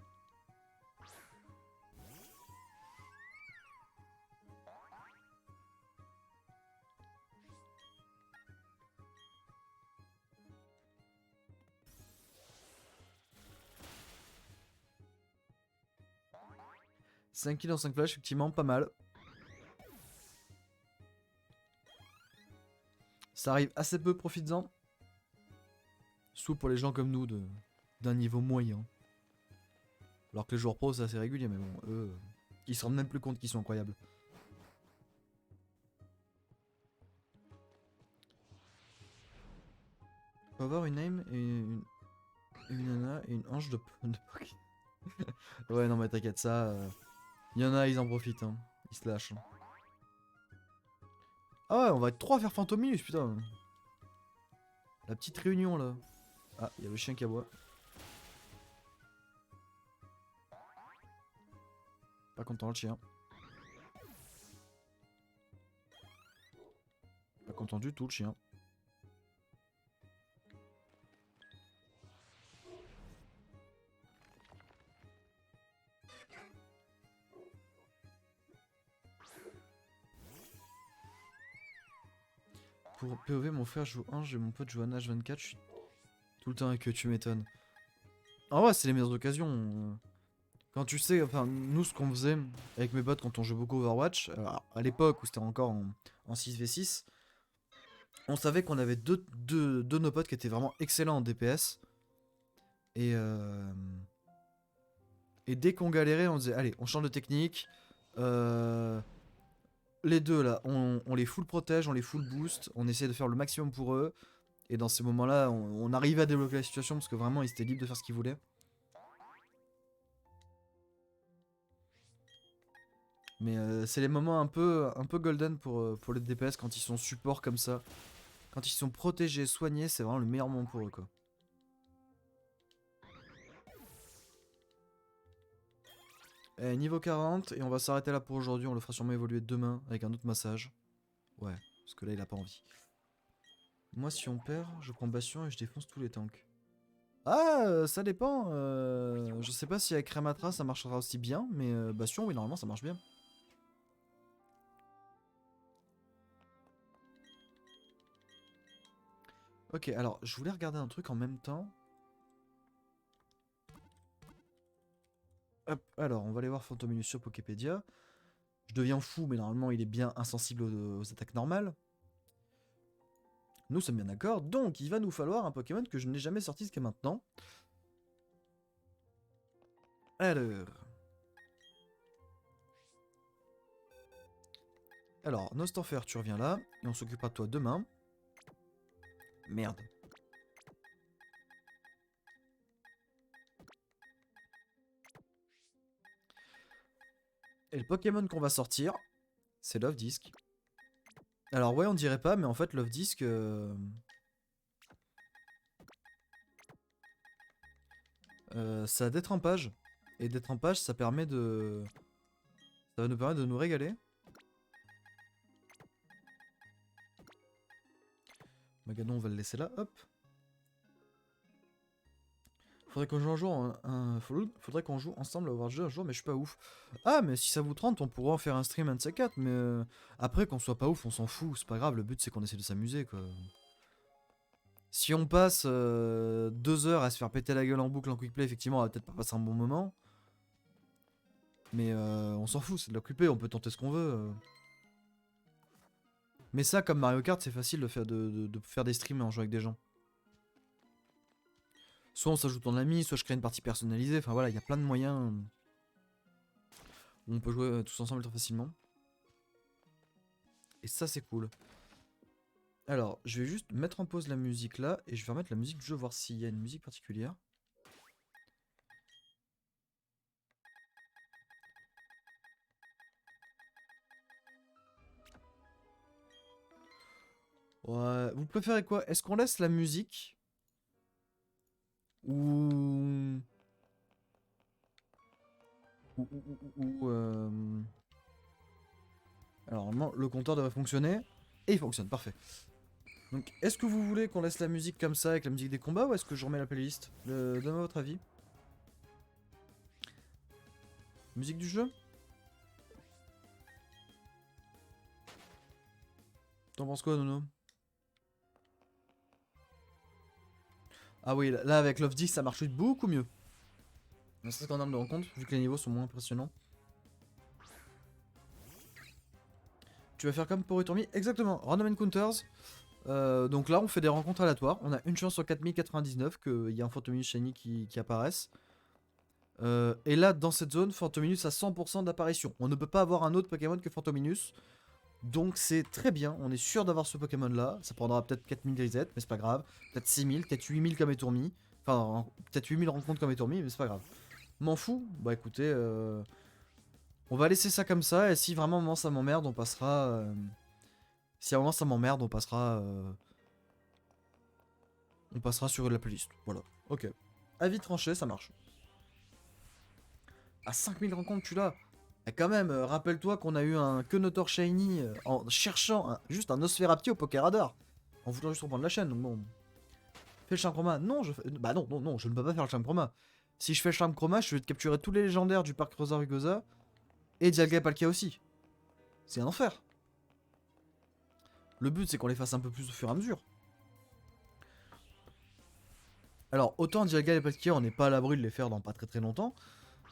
« 5 kills en 5 flashs, effectivement, pas mal. Ça arrive assez peu, profites-en. Sous pour les gens comme nous d'un niveau moyen. Alors que les joueurs pro c'est assez régulier, mais bon, eux, ils se rendent même plus compte qu'ils sont incroyables. On peut avoir une aim et une nana et une hanche de Poké. Ouais, non, mais t'inquiète, ça. Il y en a, ils en profitent, hein. Ils se lâchent. Ah ouais, on va être 3 à faire Fantominus, putain. La petite réunion là. Ah, il y a le chien qui aboie. Pas content le chien. Pas content du tout le chien. Pour POV, mon frère joue Ange et mon pote joue Anna H24. Je suis tout le temps avec eux, tu m'étonnes. En vrai, c'est les meilleures occasions. Quand tu sais, enfin, nous, ce qu'on faisait avec mes potes quand on jouait beaucoup Overwatch, alors, à l'époque où c'était encore en 6v6, on savait qu'on avait deux de nos potes qui étaient vraiment excellents en DPS. Et, et dès qu'on galérait, on disait, allez, on change de technique. Les deux là, on les full protège, on les full boost, on essaie de faire le maximum pour eux. Et dans ces moments-là, on arrivait à débloquer la situation parce que vraiment, ils étaient libres de faire ce qu'ils voulaient. Mais c'est les moments un peu golden pour les DPS quand ils sont support comme ça. Quand ils sont protégés, soignés, c'est vraiment le meilleur moment pour eux quoi. Niveau 40, et on va s'arrêter là pour aujourd'hui, on le fera sûrement évoluer demain avec un autre massage. Ouais, parce que là il a pas envie. Moi si on perd, je prends Bastion et je défonce tous les tanks. Ah, ça dépend. Je sais pas si avec Ramatra ça marchera aussi bien, mais Bastion, oui, normalement ça marche bien. Ok, alors je voulais regarder un truc en même temps. Hop, alors on va aller voir Fantominus sur Poképédia. Je deviens fou, mais normalement il est bien insensible aux attaques normales. Nous sommes bien d'accord, donc il va nous falloir un Pokémon que je n'ai jamais sorti jusqu'à maintenant. Alors... Alors, Nostanfer, tu reviens là, et on s'occupera de toi demain. Merde. Et le Pokémon qu'on va sortir, c'est Love Disc. Alors ouais, on dirait pas, mais en fait, Love Disc... ça a détrempage. Et détrempage, ça permet de... Ça va nous permettre de nous régaler. Magadon, on va le laisser là, hop. Faudrait qu'on joue un jour, faudrait qu'on joue ensemble à Overwatch 2 un jour, mais je suis pas ouf. Ah, mais si ça vous tente, on pourra en faire un stream un de ces quatre, mais après qu'on soit pas ouf, on s'en fout, c'est pas grave, le but c'est qu'on essaie de s'amuser quoi. Si on passe 2 heures à se faire péter la gueule en boucle en quick play, effectivement, on va peut-être pas passer un bon moment. Mais on s'en fout, c'est de l'occuper, on peut tenter ce qu'on veut. Mais ça, comme Mario Kart, c'est facile de faire des streams en jouant avec des gens. Soit on s'ajoute en ami, soit je crée une partie personnalisée. Enfin voilà, il y a plein de moyens où on peut jouer tous ensemble très facilement. Et ça, c'est cool. Alors, je vais juste mettre en pause la musique là et je vais remettre la musique du jeu, voir s'il y a une musique particulière. Ouais, vous préférez quoi? Est-ce qu'on laisse la musique? Ou... Alors, normalement, le compteur devrait fonctionner. Et il fonctionne, parfait. Donc, est-ce que vous voulez qu'on laisse la musique comme ça avec la musique des combats ou est-ce que je remets la playlist? Donnez-moi votre avis. Musique du jeu? T'en penses quoi, Nono? Ah oui, là avec Love 10, ça marche beaucoup mieux. C'est ce qu'on a de rencontre, vu que les niveaux sont moins impressionnants. Tu vas faire comme pour Etormi? Exactement, Random Encounters. Donc là, on fait des rencontres aléatoires. On a une chance sur 4099 qu'il y a un Phantominus Shiny qui apparaisse. Et là, dans cette zone, Phantominus a 100% d'apparition. On ne peut pas avoir un autre Pokémon que Phantominus. Donc c'est très bien, on est sûr d'avoir ce Pokémon là. Ça prendra peut-être 4000 grisettes, mais c'est pas grave. Peut-être 6000, peut-être 8000 comme Etormi. Enfin, peut-être 8000 rencontres comme Etormi, mais c'est pas grave. M'en fous. Bah écoutez, on va laisser ça comme ça. Et si vraiment un moment ça m'emmerde, on passera. Si à un moment ça m'emmerde, on passera. On passera sur la playlist. Voilà. Ok. Avis tranché, ça marche. À 5000 rencontres, tu l'as. Et quand même, rappelle-toi qu'on a eu un Kenotor Shiny en cherchant juste un Osferapti au Pokéradar. En voulant juste reprendre la chaîne, donc bon. Fais le charme chroma. Non, bah non, non, non, je ne peux pas faire le charme chroma. Si je fais le charme chroma, je vais te capturer tous les légendaires du parc Rosa Rugosa. Et Dialga et Palkia aussi. C'est un enfer. Le but, c'est qu'on les fasse un peu plus au fur et à mesure. Alors, autant Dialga et Palkia, on n'est pas à l'abri de les faire dans pas très très longtemps.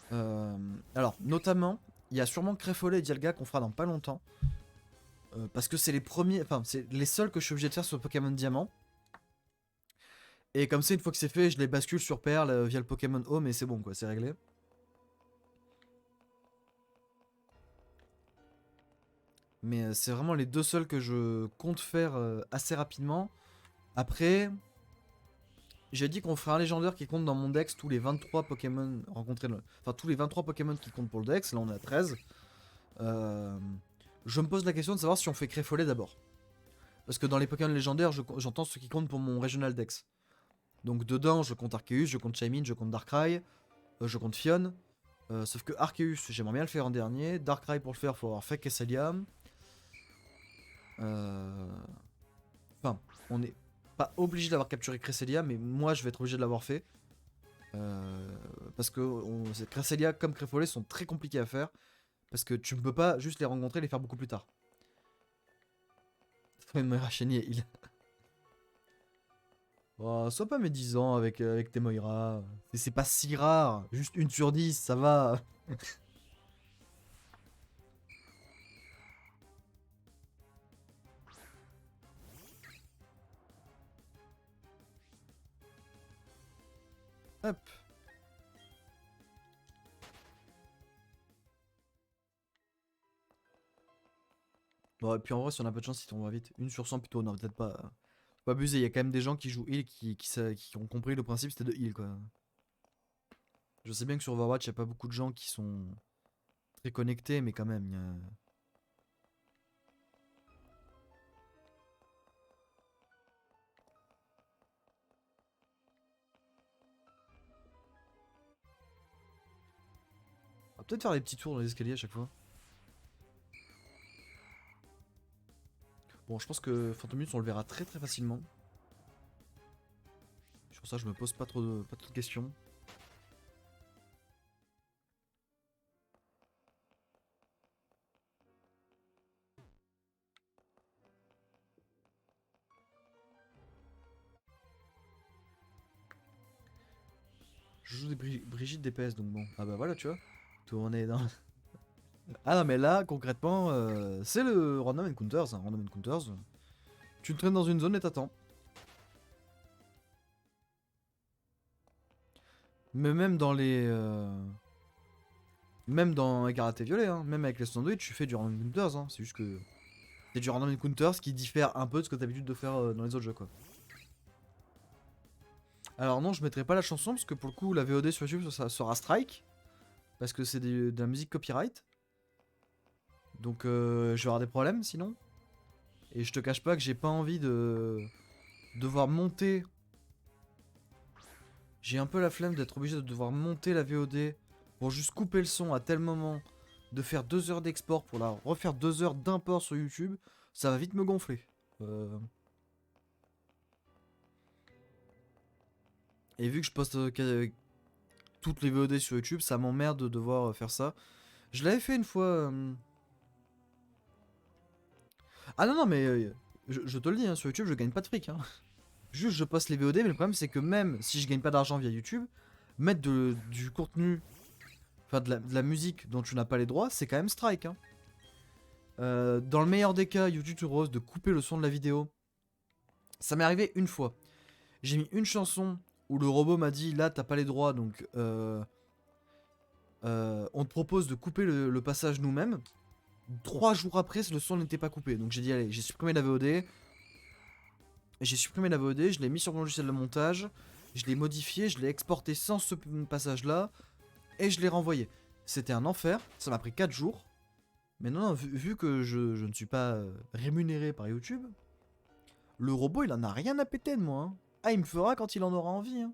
Alors, notamment, il y a sûrement Créfolet et Dialga qu'on fera dans pas longtemps. Parce que c'est les premiers, enfin, c'est les seuls que je suis obligé de faire sur Pokémon Diamant. Et comme ça, une fois que c'est fait, je les bascule sur Perle via le Pokémon Home et c'est bon quoi, c'est réglé. Mais c'est vraiment les deux seuls que je compte faire assez rapidement. Après, j'ai dit qu'on ferait un légendaire qui compte dans mon Dex tous les 23 Pokémon rencontrés. Enfin, tous les 23 Pokémon qui comptent pour le Dex. Là, on est à 13. Je me pose la question de savoir si on fait Créfolet d'abord. Parce que dans les Pokémon légendaires, j'entends ceux qui comptent pour mon Regional Dex. Donc dedans, je compte Arceus, je compte Shaymin, je compte Darkrai, je compte Fion. Sauf que Arceus, j'aimerais bien le faire en dernier. Darkrai, pour le faire, faut avoir fait Kesselia. Enfin, on n'est pas obligé d'avoir capturé Cresselia, mais moi je vais être obligé de l'avoir fait. Parce que Cresselia comme Créfolet sont très compliqués à faire. Parce que tu ne peux pas juste les rencontrer et les faire beaucoup plus tard. Une Moira Shiny et heal. Oh, sois pas médisant avec tes Moira. C'est pas si rare. Juste 1 sur 10, ça va. Hop. Bon, et puis en vrai, si on a pas de chance, il tombera vite. 1 sur 100 plutôt, non, peut-être pas. Faut pas abuser, il y a quand même des gens qui jouent heal qui ont compris le principe, c'était de heal quoi. Je sais bien que sur Overwatch, il n'y a pas beaucoup de gens qui sont très connectés, mais quand même, on va peut-être faire des petits tours dans les escaliers à chaque fois. Bon, je pense que Phantomus, on le verra très très facilement. Sur ça, je me pose pas trop de questions. Je joue des Brigitte DPS, donc bon. Ah bah voilà, tu vois. Tourner dans... Ah non, mais là, concrètement, c'est le Random Encounters. Hein. Random Encounters. Tu te traînes dans une zone et t'attends. Mais même dans les... Même dans Karate Violet, hein, même avec les sandwichs, tu fais du Random Encounters. Hein. C'est juste que... C'est du Random Encounters qui diffère un peu de ce que t'as l'habitude de faire dans les autres jeux, quoi. Alors non, je mettrai pas la chanson, parce que pour le coup, la VOD sur YouTube, ça sera strike. Parce que c'est de la musique copyright. Donc je vais avoir des problèmes, sinon. Et je te cache pas que j'ai pas envie de... devoir monter... J'ai un peu la flemme d'être obligé de devoir monter la VOD pour juste couper le son à tel moment, de faire 2 heures d'export pour la refaire 2 heures d'import sur YouTube, ça va vite me gonfler. Et vu que je poste toutes les VOD sur YouTube, ça m'emmerde de devoir faire ça. Je l'avais fait une fois... Ah non, non, mais je te le dis, hein, sur YouTube, je gagne pas de fric. Hein. Juste, je poste les VOD, mais le problème, c'est que même si je gagne pas d'argent via YouTube, mettre du contenu, enfin de la musique dont tu n'as pas les droits, c'est quand même strike. Hein. Dans le meilleur des cas, YouTube te propose de couper le son de la vidéo. Ça m'est arrivé une fois. J'ai mis une chanson où le robot m'a dit là t'as pas les droits donc on te propose de couper le passage nous-mêmes. 3 jours après, le son n'était pas coupé. Donc j'ai dit allez, j'ai supprimé la VOD. J'ai supprimé la VOD, je l'ai mis sur mon logiciel de montage, je l'ai modifié, je l'ai exporté sans ce passage là et je l'ai renvoyé. C'était un enfer, ça m'a pris 4 jours. Mais non, non vu que je ne suis pas rémunéré par YouTube, le robot il en a rien à péter de moi. Hein. Ah, il me fera quand il en aura envie. Hein.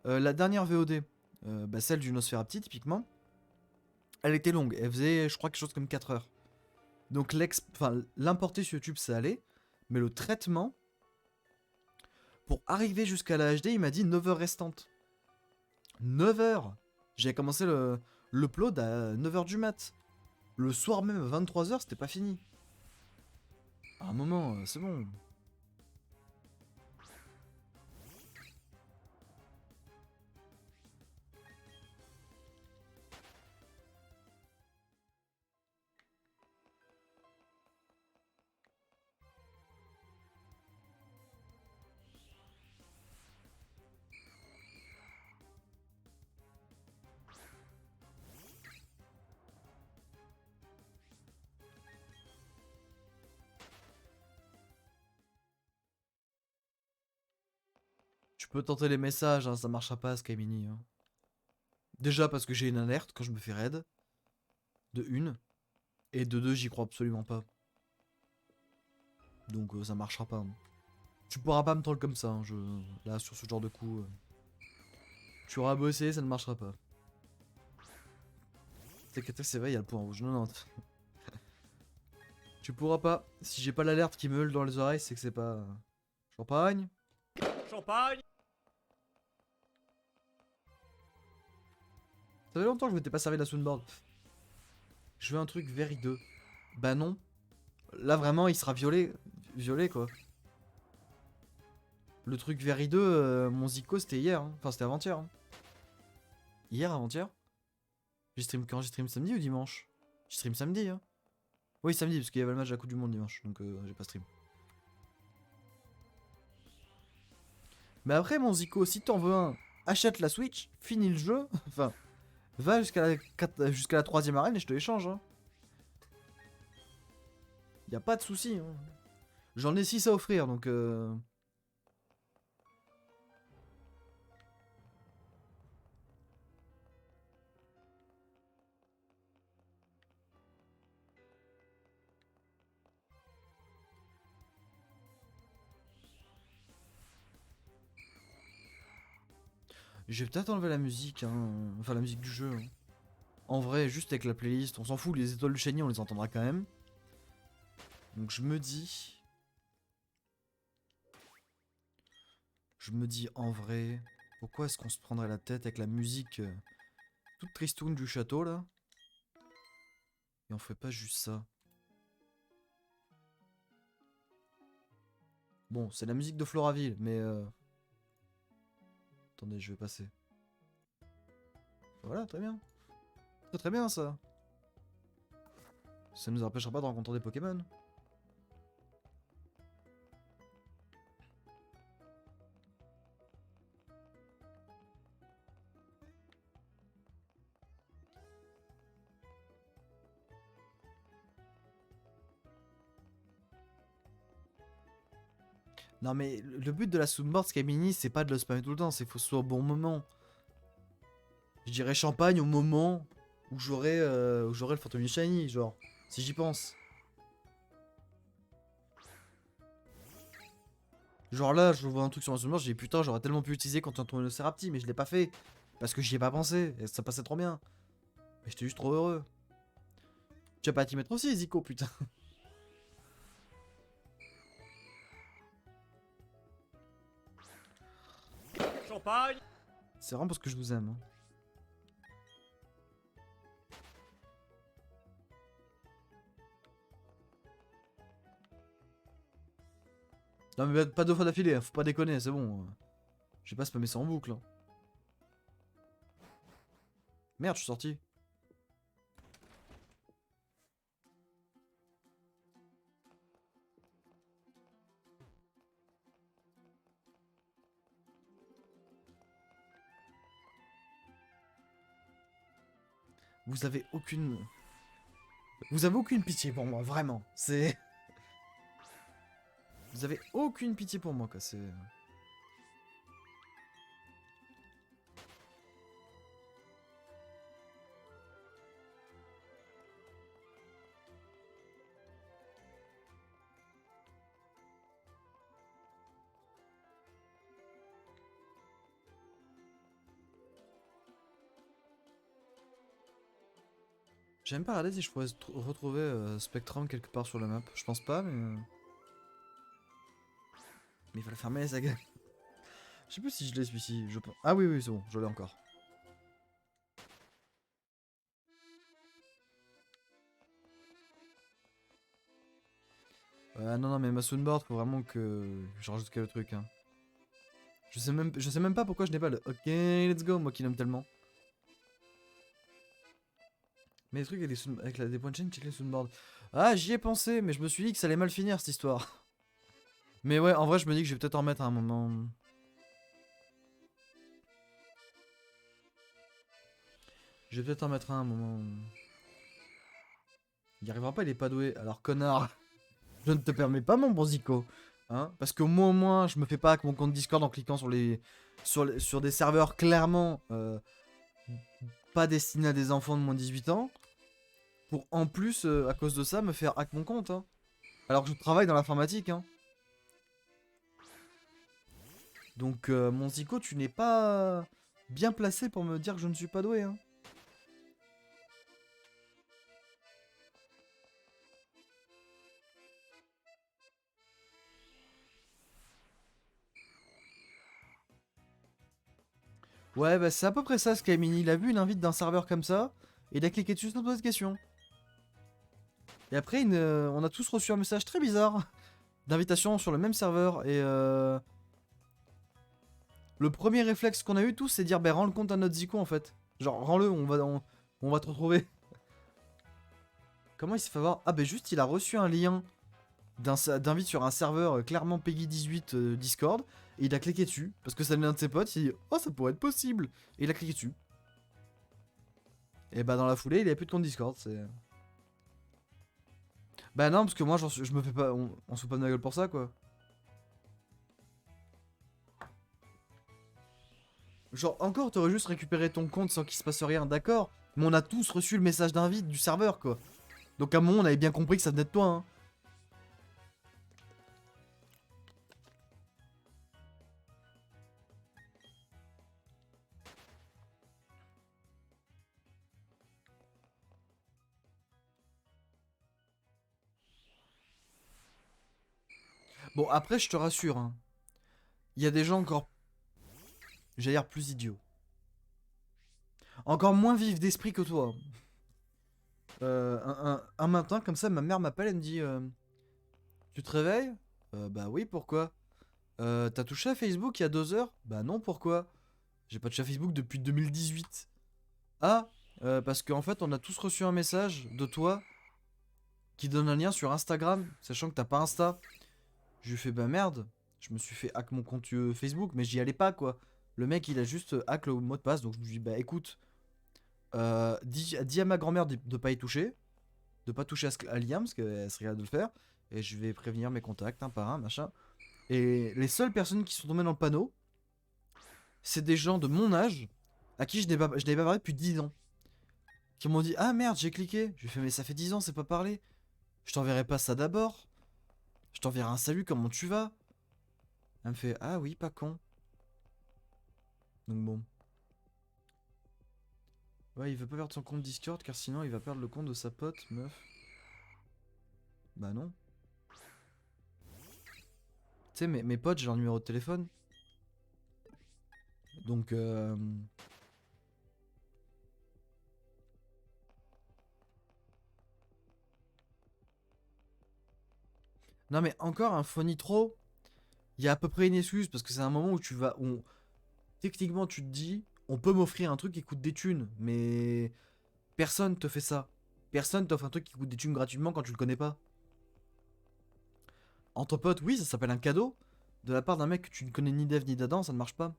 La dernière VOD, bah, celle du Nosferatu typiquement, elle était longue, elle faisait je crois quelque chose comme 4 heures. Donc l'importer sur YouTube ça allait, mais le traitement, pour arriver jusqu'à la HD, il m'a dit 9 heures restantes. 9 heures. J'ai commencé l'upload à 9 heures du mat. Le soir même à 23 heures, c'était pas fini. À un moment, c'est bon. Tu peux tenter les messages, hein, ça marchera pas Skymini. Hein. Déjà parce que j'ai une alerte quand je me fais raid. De une. Et de deux, j'y crois absolument pas. Donc ça marchera pas. Hein. Tu pourras pas me troll comme ça. Hein, là, sur ce genre de coup. Tu auras bossé, ça ne marchera pas. C'est vrai, il y a le point rouge. Non, non. Tu pourras pas. Si j'ai pas l'alerte qui me heule dans les oreilles, c'est que c'est pas. Champagne. Champagne. Ça fait longtemps que je m'étais pas servi de la soundboard. Je veux un truc vérideux. Bah non. Là vraiment, il sera violet. Violet quoi. Le truc vérideux, mon Zico c'était hier. Hein. Enfin, c'était avant-hier. Hein. Hier, avant-hier. J'ai stream quand? J'ai stream samedi ou dimanche? J'ai stream samedi. Hein. Oui, samedi, parce qu'il y avait le match de la Coupe du Monde dimanche. Donc j'ai pas stream. Mais après, mon Zico, si t'en veux un, achète la Switch, finis le jeu. Enfin, va jusqu'à la 3ème arène et je te l'échange. Hein. Y a pas de souci. Hein. J'en ai 6 à offrir donc. Je vais peut-être enlever la musique, hein. Enfin la musique du jeu. Hein. En vrai, juste avec la playlist, on s'en fout, les étoiles du chénier, on les entendra quand même. Donc je me dis... Je me dis en vrai, pourquoi est-ce qu'on se prendrait la tête avec la musique toute tristoune du château là? Et on ferait pas juste ça. Bon, c'est la musique de Floraville, mais... Attendez, je vais passer. Voilà, très bien. Très très bien ça. Ça nous empêchera pas de rencontrer des Pokémon. Non mais le but de la Sunboard Skymini, c'est pas de le spammer tout le temps, c'est qu'il faut que ce soit au bon moment. Je dirais champagne au moment où j'aurai le Phantom Shiny, genre, si j'y pense. Genre là, je vois un truc sur ma Sunboard, j'ai dit putain, j'aurais tellement pu utiliser quand on tourne le Serapti, mais je l'ai pas fait. Parce que j'y ai pas pensé, et ça passait trop bien. Mais j'étais juste trop heureux. Tu vas pas t'y mettre aussi, Zico, putain. Champagne. C'est vraiment parce que je vous aime. Hein. Non mais pas 2 fois d'affilée, hein, faut pas déconner, c'est bon. Je vais pas spammer ça en boucle. Hein. Merde, je suis sorti. Vous avez aucune... Vous avez aucune pitié pour moi, vraiment. C'est... Vous avez aucune pitié pour moi, quoi, c'est... J'ai même pas regardé si je pourrais retrouver Spectrum quelque part sur la map. Je pense pas, mais... Mais il fallait fermer sa gueule. Je sais plus si je l'ai celui-ci. Je... Ah oui, oui, c'est bon, je l'ai encore. Non, non, mais ma Soundboard, faut vraiment que je rajoute quelques trucs. Hein. Je sais même pas pourquoi je n'ai pas le OK, let's go, moi qui l'aime tellement. Mais les trucs avec, des points de chaîne, check les Soundboard. Ah, j'y ai pensé, mais je me suis dit que ça allait mal finir cette histoire. Mais ouais, en vrai, je me dis que je vais peut-être en remettre à un moment. Je vais peut-être en mettre un moment. Il y arrivera pas, il est pas doué. Alors, connard, je ne te permets pas, mon bon Zico. Hein, parce qu'au moins, je me fais pas avec mon compte Discord en cliquant sur des serveurs clairement pas destinés à des enfants de moins de 18 ans. Pour en plus, à cause de ça, me faire hack mon compte. Hein. Alors que je travaille dans l'informatique. Hein. Donc, mon Zico, tu n'es pas bien placé pour me dire que je ne suis pas doué. Hein. Ouais, bah c'est à peu près ça, Skymini. Il a vu une invite d'un serveur comme ça, et il a cliqué dessus sans poser de question. Et après, on a tous reçu un message très bizarre d'invitation sur le même serveur, et le premier réflexe qu'on a eu tous, c'est dire, bah rends le compte à notre Zico en fait. Genre, rends-le, on va te retrouver. Comment il s'est fait avoir? Ah bah juste, il a reçu un lien d'invite sur un serveur clairement Peggy 18 Discord, et il a cliqué dessus, parce que ça venait d'un de ses potes, il dit, oh ça pourrait être possible, et il a cliqué dessus. Et bah dans la foulée, il avait plus de compte Discord, c'est... Bah non, parce que moi, je me fais pas... On se fout pas de ma gueule pour ça, quoi. Genre, encore, t'aurais juste récupéré ton compte sans qu'il se passe rien, d'accord. Mais on a tous reçu le message d'invite du serveur, quoi. Donc à un moment, on avait bien compris que ça venait de toi, hein. Bon, après, je te rassure, hein. Il y a des gens encore... J'allais dire plus idiots. Encore moins vifs d'esprit que toi. Un matin, comme ça, ma mère m'appelle, elle me dit... Tu te réveilles? Bah oui, pourquoi? T'as touché à Facebook il y a 2 heures? Bah non, pourquoi? J'ai pas touché à Facebook depuis 2018. Ah, parce qu'en fait, on a tous reçu un message de toi qui donne un lien sur Instagram, sachant que t'as pas Insta. Je lui fais bah merde, je me suis fait hack mon compte Facebook, mais j'y allais pas quoi. Le mec il a juste hack le mot de passe, donc je me dis bah écoute, dis à ma grand-mère de pas y toucher, de pas toucher à Liam, parce qu'elle serait capable de le faire, et je vais prévenir mes contacts un par un, machin. Et les seules personnes qui sont tombées dans le panneau, c'est des gens de mon âge, à qui je n'avais pas parlé depuis 10 ans. Qui m'ont dit ah merde j'ai cliqué. Je lui ai fait mais ça fait 10 ans c'est pas parlé. Je t'enverrai pas ça d'abord. Je t'enverrai un salut comment tu vas. Elle me fait ah oui pas con. Donc bon. Ouais, il veut pas perdre son compte Discord car sinon il va perdre le compte de sa pote, meuf. Bah non. Tu sais, mes potes, j'ai leur numéro de téléphone. Donc, non, mais encore un phone nitro, il y a à peu près une excuse parce que c'est un moment où tu vas. Techniquement, tu te dis, on peut m'offrir un truc qui coûte des thunes, mais personne te fait ça. Personne t'offre un truc qui coûte des thunes gratuitement quand tu le connais pas. Entre potes, oui, ça s'appelle un cadeau. De la part d'un mec que tu ne connais ni d'Eve ni d'Adam, ça ne marche pas.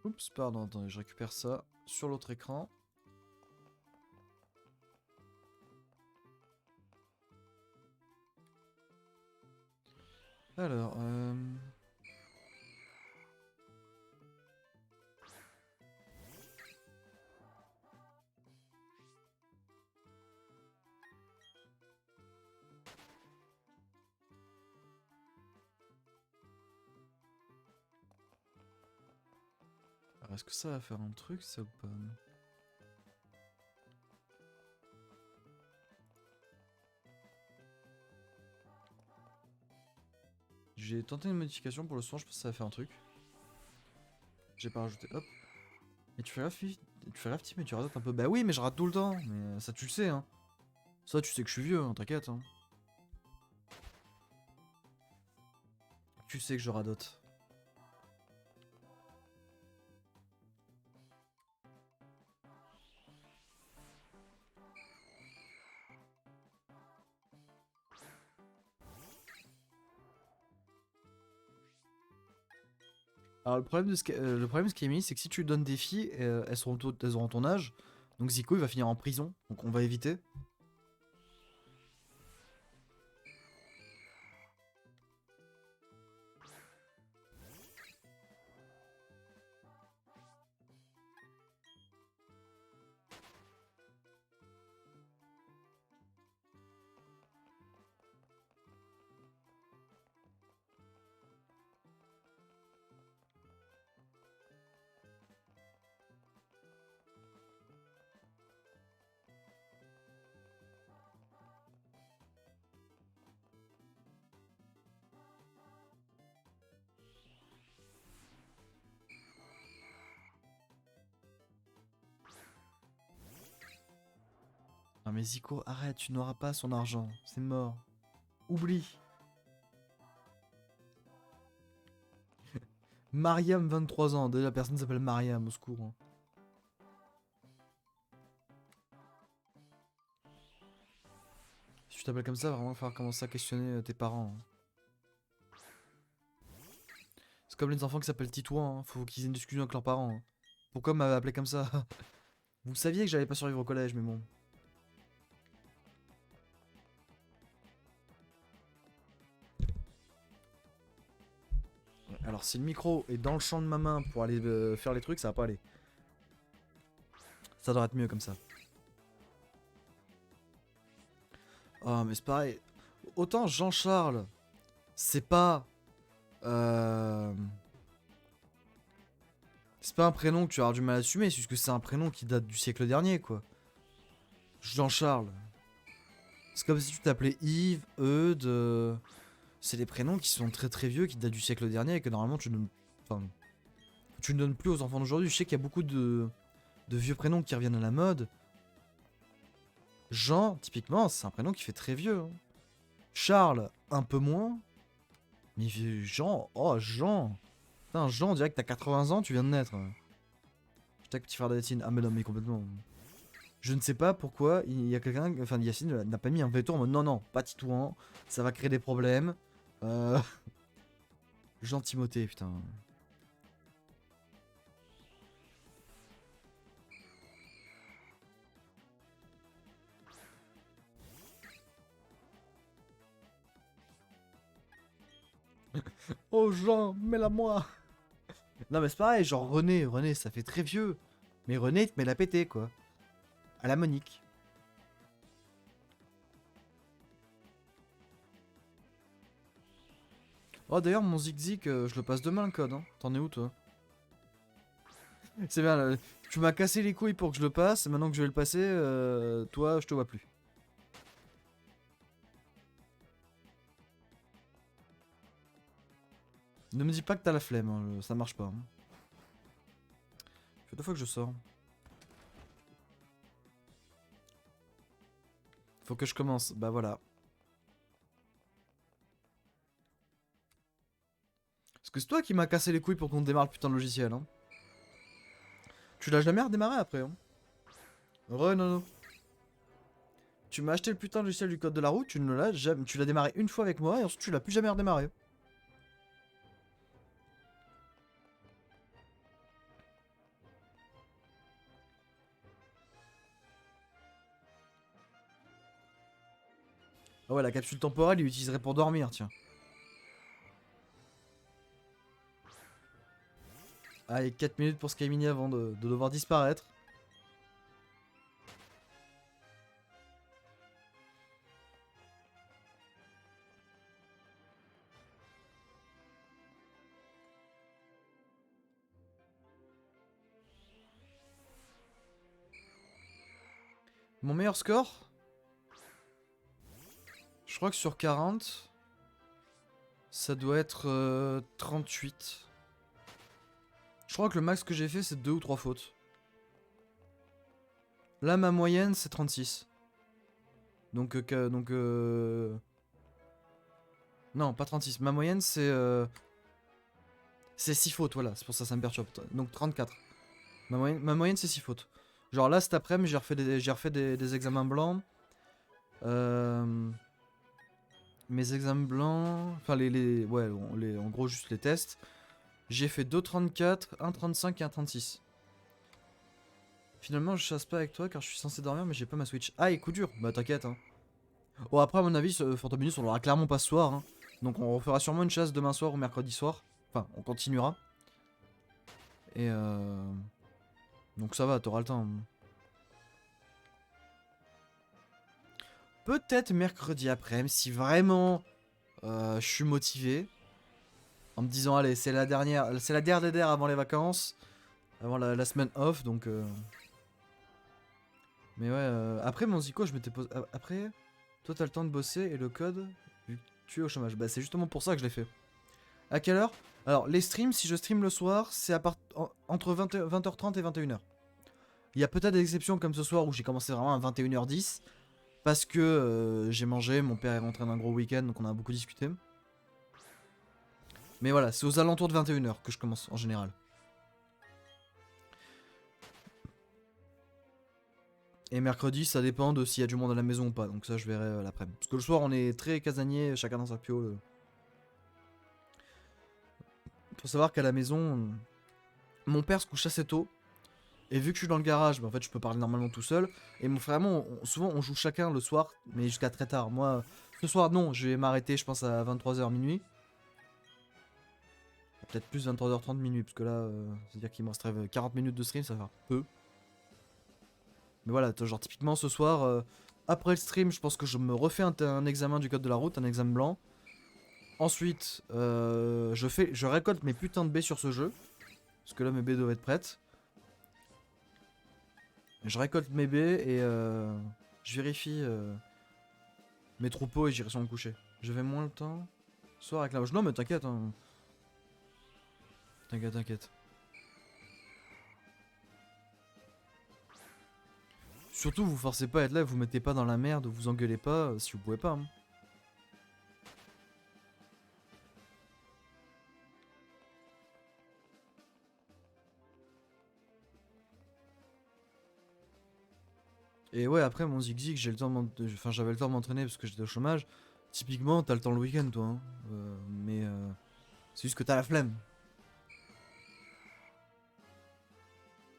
Oups, pardon, attendez, je récupère ça sur l'autre écran. Alors, alors, est-ce que ça va faire un truc, ça ou pas? J'ai tenté une modification pour le son, je pense que ça va faire un truc. J'ai pas rajouté, hop. Et tu fais gaffe, Tim, mais tu rates un peu. Bah oui, mais je rate tout le temps. Mais ça, tu le sais, hein. Ça, tu sais que je suis vieux, hein, t'inquiète, hein. Tu sais que je radote. Alors, le problème de Scammy, c'est que si tu lui donnes des filles, elles auront ton âge. Donc Zico, il va finir en prison. Donc on va éviter. Non mais Zico, arrête, tu n'auras pas son argent. C'est mort. Oublie. Mariam, 23 ans. Déjà, la personne s'appelle Mariam, au secours, hein. Si tu t'appelles comme ça, vraiment, il va falloir commencer à questionner tes parents, hein. C'est comme les enfants qui s'appellent Titouan, hein. Faut qu'ils aient une discussion avec leurs parents, hein. Pourquoi m'avait appelé comme ça? Vous saviez que j'allais pas survivre au collège, mais bon. Alors, si le micro est dans le champ de ma main pour aller faire les trucs, ça va pas aller. Ça devrait être mieux comme ça. Oh, mais c'est pareil. Autant Jean-Charles, c'est pas. C'est pas un prénom que tu vas avoir du mal à assumer, c'est juste que c'est un prénom qui date du siècle dernier, quoi. Jean-Charles. C'est comme si tu t'appelais Yves, Eudes. C'est des prénoms qui sont très très vieux, qui datent du siècle dernier et que normalement tu ne donnes, enfin, tu ne donnes plus aux enfants d'aujourd'hui. Je sais qu'il y a beaucoup de vieux prénoms qui reviennent à la mode. Jean, typiquement, c'est un prénom qui fait très vieux. Hein. Charles, un peu moins. Mais Jean, oh Jean. Putain, Jean, on dirait que t'as 80 ans, tu viens de naître. Hashtag petit frère de Yacine. Ah mais non, mais complètement. Je ne sais pas pourquoi il y a quelqu'un, enfin Yacine n'a pas mis un veto en mode non, non, pas Titouan, ça va créer des problèmes. Jean Timothée, putain. Oh Jean, mets-la moi. Non mais c'est pareil, genre René, ça fait très vieux. Mais René, te met la pété quoi. À la Monique. Oh d'ailleurs mon zigzag, je le passe demain le code. Hein. T'en es où toi? C'est bien, tu m'as cassé les couilles pour que je le passe, maintenant que je vais le passer, toi je te vois plus. Ne me dis pas que t'as la flemme, hein, ça marche pas. Hein. Ça fait 2 fois que je sors. Faut que je commence, bah voilà. Parce que c'est toi qui m'as cassé les couilles pour qu'on démarre le putain de logiciel. Hein. Tu l'as jamais redémarré après. Hein. Nono. Tu m'as acheté le putain de logiciel du code de la route, tu ne l'as jamais. Tu l'as démarré une fois avec moi et ensuite tu l'as plus jamais redémarré. Ah ouais, la capsule temporelle, il l'utiliserait pour dormir, tiens. Allez, 4 minutes pour Skymini avant de devoir disparaître. Mon meilleur score? Je crois que sur 40, ça doit être 38. Je crois que le max que j'ai fait, c'est 2 ou 3 fautes. Là, ma moyenne, c'est 36. Donc, non, pas 36. Ma moyenne, c'est 6 fautes, voilà. C'est pour ça que ça me perturbe. Donc 34. Ma moyenne c'est 6 fautes. Genre là, cet après-midi, j'ai refait des examens blancs. Mes examens blancs... Enfin, ouais, en gros, juste les tests. J'ai fait 2,34, 1,35 et 1,36. Finalement, je chasse pas avec toi car je suis censé dormir, mais j'ai pas ma Switch. Ah, et coup dur. Bah, t'inquiète, hein. Bon, après, à mon avis, ce Phantom on l'aura clairement pas ce soir. Hein. Donc, on refera sûrement une chasse demain soir ou mercredi soir. Enfin, on continuera. Et donc, ça va, t'auras le temps. Peut-être mercredi après-midi, si vraiment je suis motivé. En me disant, allez, c'est la dernière avant les vacances. Avant la semaine off, donc... Mais ouais, après mon Zico, je m'étais posé... Après, toi t'as le temps de bosser et le code, vu que tu es au chômage. Bah c'est justement pour ça que je l'ai fait. À quelle heure? Alors, les streams, si je stream le soir, c'est entre 20h30 et 21h. Il y a peut-être des exceptions comme ce soir où j'ai commencé vraiment à 21h10. Parce que j'ai mangé, mon père est rentré d'un gros week-end, donc on a beaucoup discuté. Mais voilà, c'est aux alentours de 21h que je commence en général. Et mercredi, ça dépend de s'il y a du monde à la maison ou pas. Donc ça, je verrai l'après-midi. Parce que le soir, on est très casanier, chacun dans sa piole. Faut savoir qu'à la maison, mon père se couche assez tôt. Et vu que je suis dans le garage, bah, en fait, je peux parler normalement tout seul. Et mon frère, souvent, on joue chacun le soir, mais jusqu'à très tard. Moi, ce soir, non, je vais m'arrêter, je pense, à 23h minuit. Peut-être plus 23h30 minuit, parce que là, c'est-à-dire qu'il me resterait 40 minutes de stream, ça va faire peu. Mais voilà, genre typiquement ce soir, après le stream, je pense que je me refais un examen du code de la route, un examen blanc. Ensuite, je récolte mes putains de baies sur ce jeu. Parce que là, mes baies doivent être prêtes. Je récolte mes baies et je vérifie mes troupeaux et j'irai sur me coucher. J'avais moins le temps. Soir avec la vache. Non, mais t'inquiète. Hein. T'inquiète, t'inquiète. Surtout, vous forcez pas à être là, vous mettez pas dans la merde, vous engueulez pas si vous pouvez pas. Hein. Et ouais, après mon zigzag, j'ai le temps enfin, j'avais le temps de m'entraîner parce que j'étais au chômage. Typiquement, t'as le temps le week-end, toi. Hein. Mais c'est juste que t'as la flemme.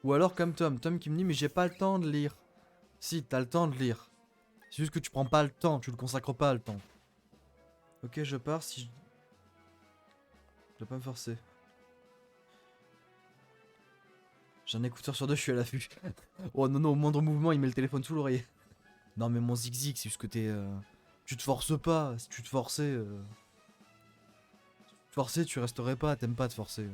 Ou alors comme Tom qui me dit mais j'ai pas le temps de lire. Si, t'as le temps de lire. C'est juste que tu prends pas le temps, tu le consacres pas le temps. Ok, je pars si je... Je dois pas me forcer. J'ai un écouteur sur deux, je suis à l'affût. Oh non, non, au moindre mouvement, il met le téléphone sous l'oreiller. Non mais mon zigzag, c'est juste que t'es... Tu te forces pas, si tu te forçais... Si tu te forçais, tu resterais pas, t'aimes pas te forcer.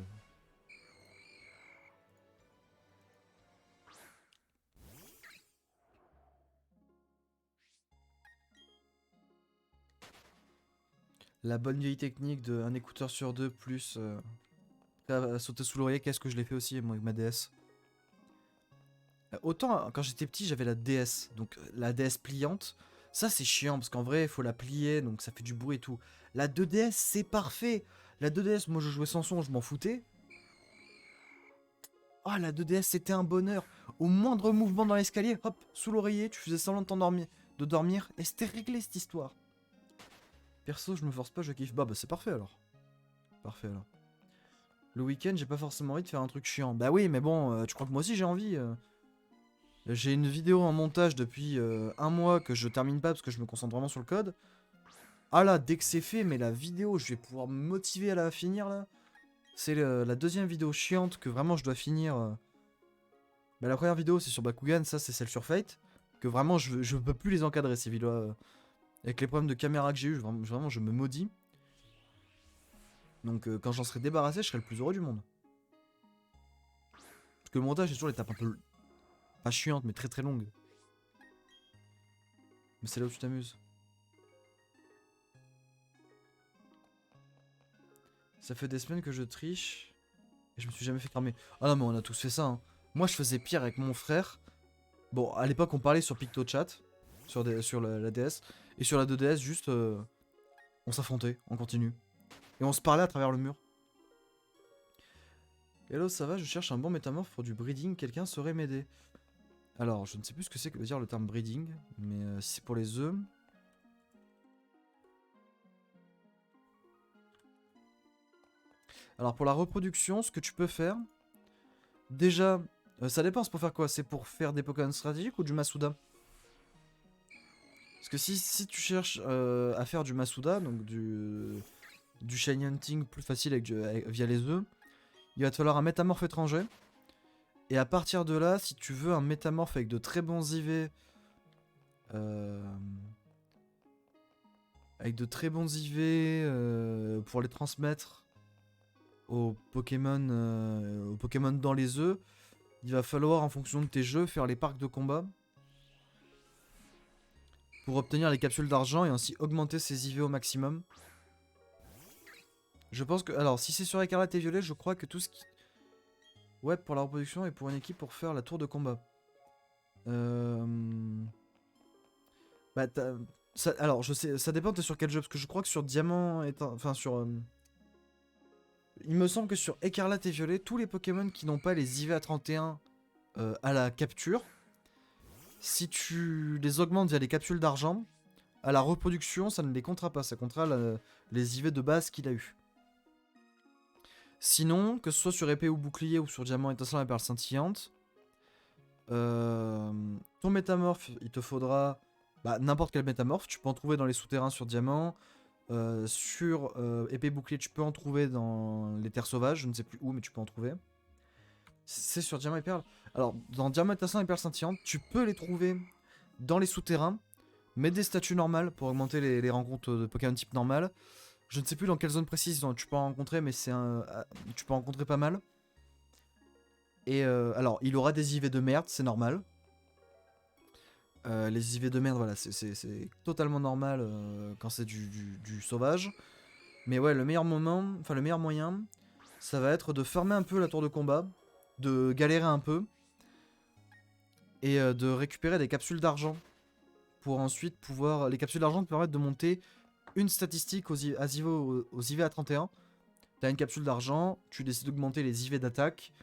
La bonne vieille technique de un écouteur sur deux plus... à sauter sous l'oreiller, qu'est-ce que je l'ai fait aussi moi, avec ma DS. Autant quand j'étais petit j'avais la DS, donc la DS pliante, ça c'est chiant parce qu'en vrai il faut la plier donc ça fait du bruit et tout. La 2DS c'est parfait, la 2DS moi je jouais sans son, je m'en foutais. Ah la 2DS c'était un bonheur, au moindre mouvement dans l'escalier, hop, sous l'oreiller, tu faisais semblant de t'endormir, et c'était réglé cette histoire. Perso je me force pas, je kiffe, bah c'est parfait alors. Parfait alors. Le week-end j'ai pas forcément envie de faire un truc chiant, bah oui mais bon, tu crois que moi aussi j'ai envie J'ai une vidéo en montage depuis un mois que je termine pas parce que je me concentre vraiment sur le code. Ah là, dès que c'est fait, mais la vidéo, je vais pouvoir me motiver à la finir là. C'est la deuxième vidéo chiante que vraiment je dois finir. Bah, la première vidéo c'est sur Bakugan, ça c'est celle sur Fate. Que vraiment je peux plus les encadrer ces vidéos. Avec les problèmes de caméra que j'ai eu, vraiment je me maudis. Donc quand j'en serai débarrassé, je serai le plus heureux du monde. Parce que le montage c'est toujours l'étape un peu... Pas chiante mais très très longue. Mais c'est là où tu t'amuses. Ça fait des semaines que je triche et je me suis jamais fait cramer. Ah non mais on a tous fait ça. Hein. Moi je faisais pire avec mon frère. Bon à l'époque on parlait sur PictoChat, sur la DS. Et sur la 2DS juste on s'affrontait, on continue. Et on se parlait à travers le mur. Hello ça va, je cherche un bon métamorphe pour du breeding, quelqu'un saurait m'aider. Alors je ne sais plus ce que c'est que veut dire le terme breeding. Mais si c'est pour les œufs... Alors pour la reproduction, ce que tu peux faire... Déjà, ça dépend, c'est pour faire quoi? C'est pour faire des Pokémon stratégiques ou du Masuda? Parce que si tu cherches à faire du Masuda, donc du Shiny Hunting plus facile via les œufs, il va te falloir un métamorphe étranger. Et à partir de là, si tu veux un métamorphe avec de très bons IV... avec de très bons IV pour les transmettre aux Pokémon dans les œufs, il va falloir, en fonction de tes jeux, faire les parcs de combat pour obtenir les capsules d'argent et ainsi augmenter ses IV au maximum. Je pense que... Alors, si c'est sur Écarlate et Violet, je crois que tout ce qui... Ouais, pour la reproduction et pour une équipe pour faire la tour de combat. Bah, alors, je sais, ça dépend, t'es sur quel jeu, parce que je crois que sur Diamant... Enfin, sur... Il me semble que sur Écarlate et Violet, tous les Pokémon qui n'ont pas les IV à 31 à la capture, si tu les augmentes via les capsules d'argent, à la reproduction, ça ne les comptera pas, ça comptera les IV de base qu'il a eu. Sinon, que ce soit sur épée ou bouclier ou sur diamant étincelant et perle scintillante, ton métamorphe, il te faudra n'importe quel métamorphe, tu peux en trouver dans les souterrains sur diamant, sur épée bouclier, tu peux en trouver dans les terres sauvages, je ne sais plus où, mais tu peux en trouver. C'est sur diamant et perle. Alors, dans diamant étincelant et perle scintillante, tu peux les trouver dans les souterrains, mais des statues normales pour augmenter les rencontres de Pokémon type normal. Je ne sais plus dans quelle zone précise tu peux en rencontrer, mais tu peux en rencontrer pas mal. Et alors, il aura des IV de merde, c'est normal. Les IV de merde, voilà, c'est totalement normal quand c'est du sauvage. Mais ouais, le meilleur moment, enfin le meilleur moyen, ça va être de farmer un peu la tour de combat, de galérer un peu, et de récupérer des capsules d'argent. Pour ensuite pouvoir... Les capsules d'argent te permettent de monter une statistique aux IV à 31. T'as une capsule d'argent, tu décides d'augmenter les IV d'attaque.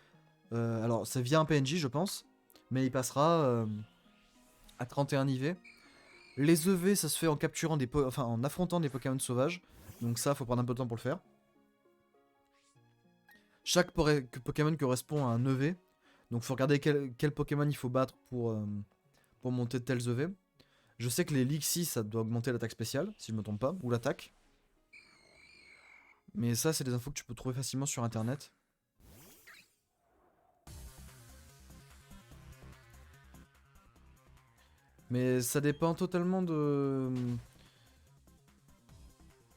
Alors, ça vient un PNJ, je pense, mais il passera à 31 IV. Les EV, ça se fait en capturant en affrontant des Pokémon sauvages. Donc ça, faut prendre un peu de temps pour le faire. Chaque Pokémon correspond à un EV. Donc faut regarder quel Pokémon il faut battre pour monter de tels EV. Je sais que les Lixie, ça doit augmenter l'attaque spéciale, si je me trompe pas, ou l'attaque. Mais ça, c'est des infos que tu peux trouver facilement sur internet. Mais ça dépend totalement de...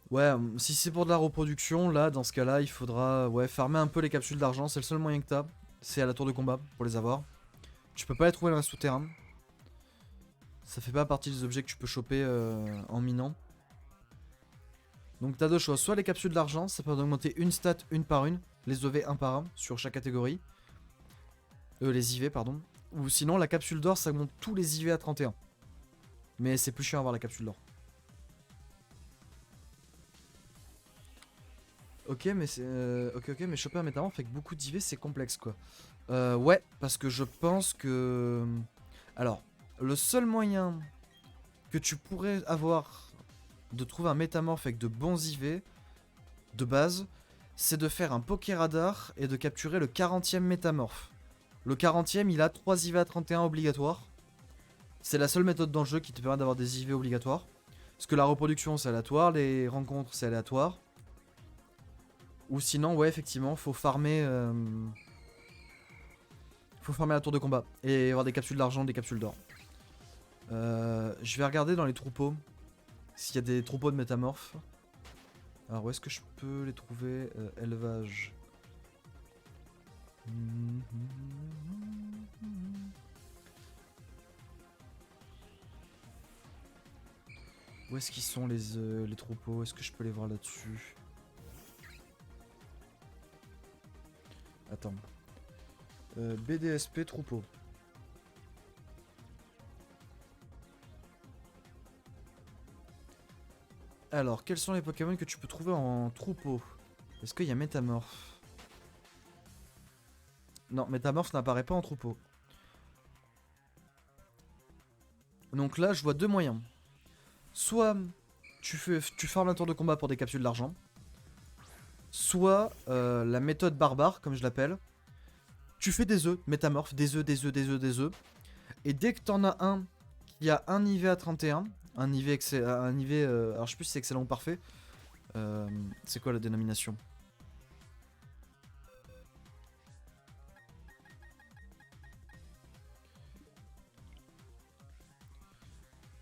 Ouais, si c'est pour de la reproduction, là, dans ce cas-là, il faudra farmer un peu les capsules d'argent. C'est le seul moyen que t'as. C'est à la tour de combat pour les avoir. Tu peux pas les trouver dans un souterrain. Ça fait pas partie des objets que tu peux choper en minant. Donc t'as deux choix. Soit les capsules d'argent, ça permet d'augmenter une stat une par une. Les EV un par un sur chaque catégorie. Les IV, pardon. Ou sinon, la capsule d'or, ça augmente tous les IV à 31. Mais c'est plus chiant à avoir la capsule d'or. Ok, mais mais choper un métamorphe avec beaucoup d'IV, c'est complexe, quoi. Ouais, parce que je pense que... Alors, le seul moyen que tu pourrais avoir de trouver un métamorphe avec de bons IV, de base, c'est de faire un Pokéradar et de capturer le 40e métamorphe. Le 40e, il a 3 IV à 31 obligatoires. C'est la seule méthode dans le jeu qui te permet d'avoir des IV obligatoires. Parce que la reproduction, c'est aléatoire, les rencontres, c'est aléatoire. Ou sinon, ouais, effectivement, faut farmer la tour de combat. Et avoir des capsules d'argent, des capsules d'or. Je vais regarder dans les troupeaux s'il y a des troupeaux de métamorphes. Alors, où est-ce que je peux les trouver? Élevage. Où est-ce qu'ils sont les troupeaux? Est-ce que je peux les voir là-dessus? Attends. BDSP troupeau. Alors, quels sont les Pokémon que tu peux trouver en troupeau? Est-ce qu'il y a Métamorphe? Non, Métamorphe n'apparaît pas en troupeau. Donc là, je vois deux moyens. Soit tu farmes un tour de combat pour des capsules d'argent. Soit la méthode barbare, comme je l'appelle. Tu fais des œufs, métamorphes, des œufs, des œufs, des œufs, des œufs. Et dès que t'en as un qui a un IV à 31, un IV, alors je sais plus si c'est excellent ou parfait. C'est quoi la dénomination?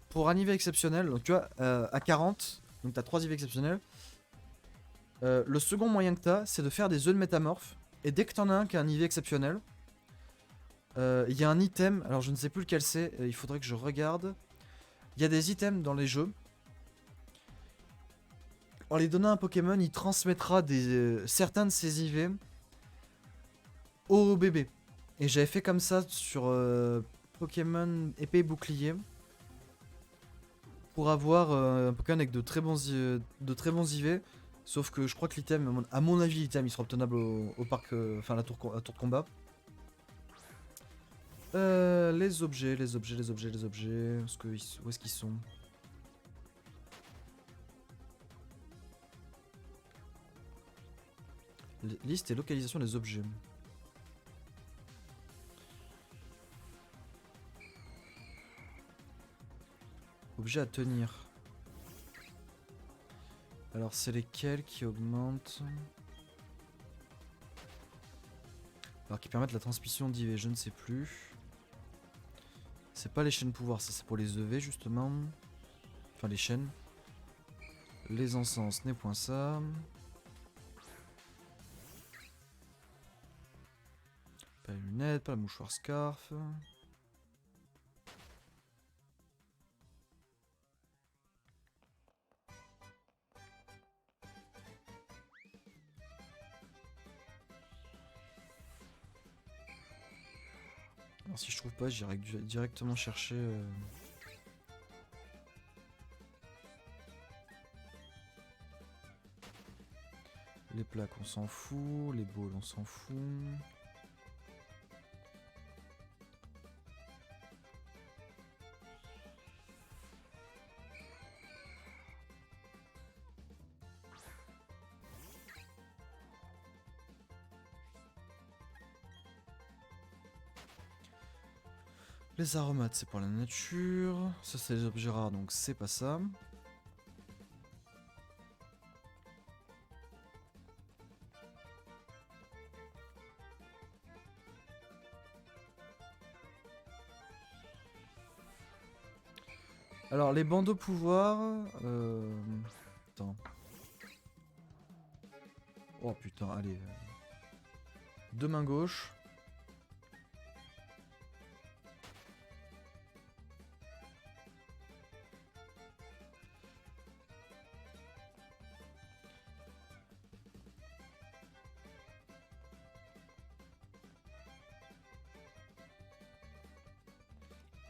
Pour un IV exceptionnel, donc tu vois, à 40, donc t'as 3 IV exceptionnels. Le second moyen que t'as, c'est de faire des œufs de métamorphes. Et dès que t'en as un qui a un IV exceptionnel, il y a un item, alors je ne sais plus lequel c'est, il faudrait que je regarde. Il y a des items dans les jeux. En les donnant à un Pokémon, il transmettra certains de ses IV au bébé. Et j'avais fait comme ça sur Pokémon épée et bouclier. Pour avoir un Pokémon avec de très bons IV. Sauf que je crois que l'item, à mon avis, l'item il sera obtenable au parc, enfin la tour de combat. Les objets. Où est-ce qu'ils sont? Liste et localisation des objets. Objets à tenir. Alors c'est lesquels qui augmentent? Alors qui permettent la transmission d'IV, je ne sais plus. C'est pas les chaînes pouvoir, ça c'est pour les EV justement. Enfin les chaînes. Les encens, n'est point ça. Pas les lunettes, pas le mouchoir scarf. Alors si je trouve pas, j'irai directement chercher... Les plaques on s'en fout, les bowls on s'en fout. Les aromates c'est pour la nature, ça c'est les objets rares donc c'est pas ça. Alors les bandeaux pouvoir... Attends. Oh putain, allez. Deux mains gauche.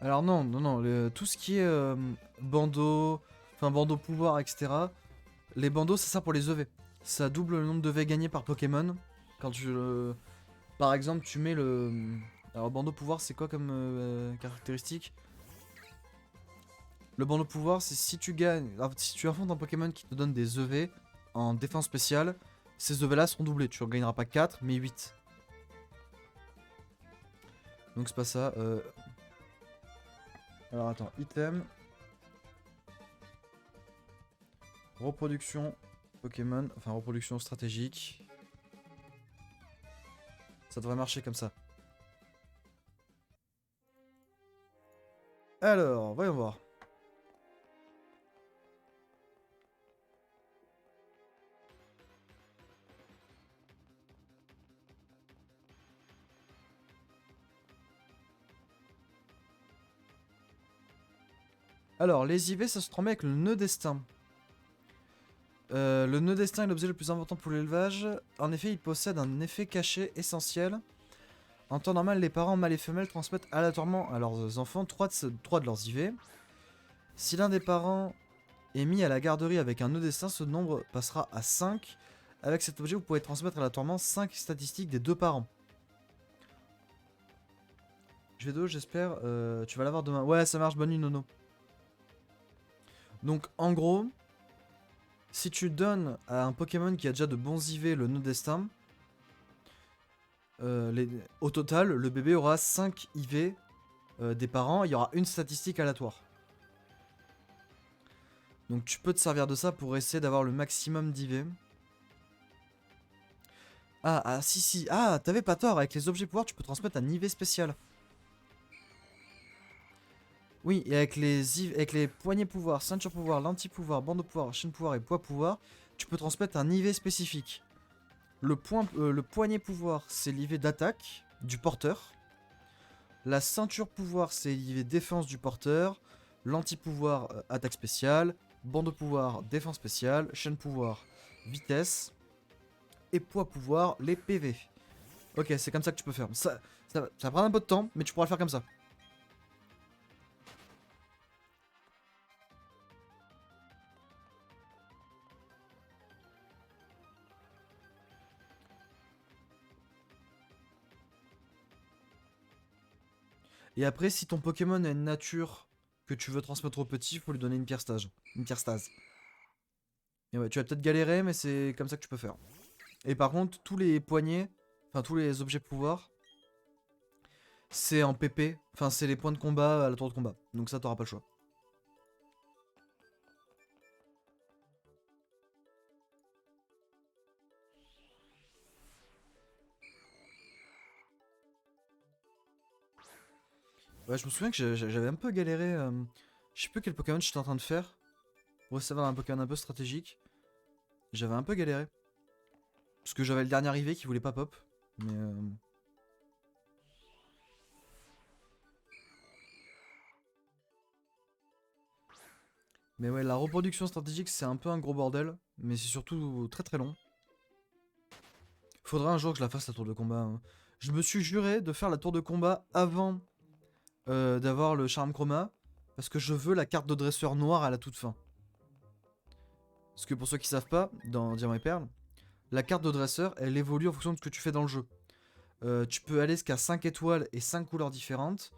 Alors non, non, non, tout ce qui est bandeau, enfin bandeau pouvoir, etc. Les bandeaux, c'est ça pour les EV. Ça double le nombre de V gagnés par Pokémon. Quand tu par exemple, tu mets le... Alors bandeau pouvoir, c'est quoi comme caractéristique? Le bandeau pouvoir, c'est si tu gagnes... Alors, si tu affrontes un Pokémon qui te donne des EV en défense spéciale, ces EV là seront doublés. Tu ne gagneras pas 4, mais 8. Donc c'est pas ça. Alors attends, item. Reproduction Pokémon, enfin reproduction stratégique. Ça devrait marcher comme ça. Alors, voyons voir. Alors, les IV, ça se transmet avec le nœud destin. Le nœud destin est l'objet le plus important pour l'élevage. En effet, il possède un effet caché essentiel. En temps normal, les parents mâles et femelles transmettent aléatoirement à leurs enfants 3 de leurs IV. Si l'un des parents est mis à la garderie avec un nœud destin, ce nombre passera à 5. Avec cet objet, vous pouvez transmettre aléatoirement 5 statistiques des deux parents. Je vais j'espère. Tu vas l'avoir demain. Ouais, ça marche, bonne nuit, Nono. Donc, en gros, si tu donnes à un Pokémon qui a déjà de bons IV le nœud destin, au total, le bébé aura 5 IV des parents, il y aura une statistique aléatoire. Donc tu peux te servir de ça pour essayer d'avoir le maximum d'IV. Ah, si, ah, t'avais pas tort, avec les objets pouvoir, tu peux transmettre un IV spécial. Oui, et avec les poignées pouvoir, ceinture pouvoir, lentille pouvoir, bandeau pouvoir, chaîne pouvoir et poids pouvoir, tu peux transmettre un IV spécifique. Le poignet pouvoir, c'est l'IV d'attaque du porteur. La ceinture pouvoir, c'est l'IV défense du porteur. L'anti-pouvoir, attaque spéciale. Bandeau pouvoir, défense spéciale. Chaîne pouvoir, vitesse. Et poids pouvoir, les PV. Ok, c'est comme ça que tu peux faire. Ça va prendre un peu de temps, mais tu pourras le faire comme ça. Et après, si ton Pokémon a une nature que tu veux transmettre au petit, il faut lui donner une pierre stage. Une pierre stase. Et ouais, tu vas peut-être galérer, mais c'est comme ça que tu peux faire. Et par contre, tous les poignets, enfin tous les objets pouvoir, c'est en PP. Enfin, c'est les points de combat à la tour de combat. Donc ça, t'auras pas le choix. Ouais, je me souviens que j'avais un peu galéré. Je sais plus quel Pokémon j'étais en train de faire. Pour essayer d'avoir un Pokémon un peu stratégique. J'avais un peu galéré. Parce que j'avais le dernier arrivé qui voulait pas pop. Mais Mais ouais, la reproduction stratégique, c'est un peu un gros bordel. Mais c'est surtout très très long. Faudra un jour que je la fasse la tour de combat, hein. Je me suis juré de faire la tour de combat avant d'avoir le charme chroma. Parce que je veux la carte de dresseur noire à la toute fin. Parce que pour ceux qui savent pas, dans Diamant et Perle, la carte de dresseur, elle évolue en fonction de ce que tu fais dans le jeu. Tu peux aller jusqu'à 5 étoiles et 5 couleurs différentes.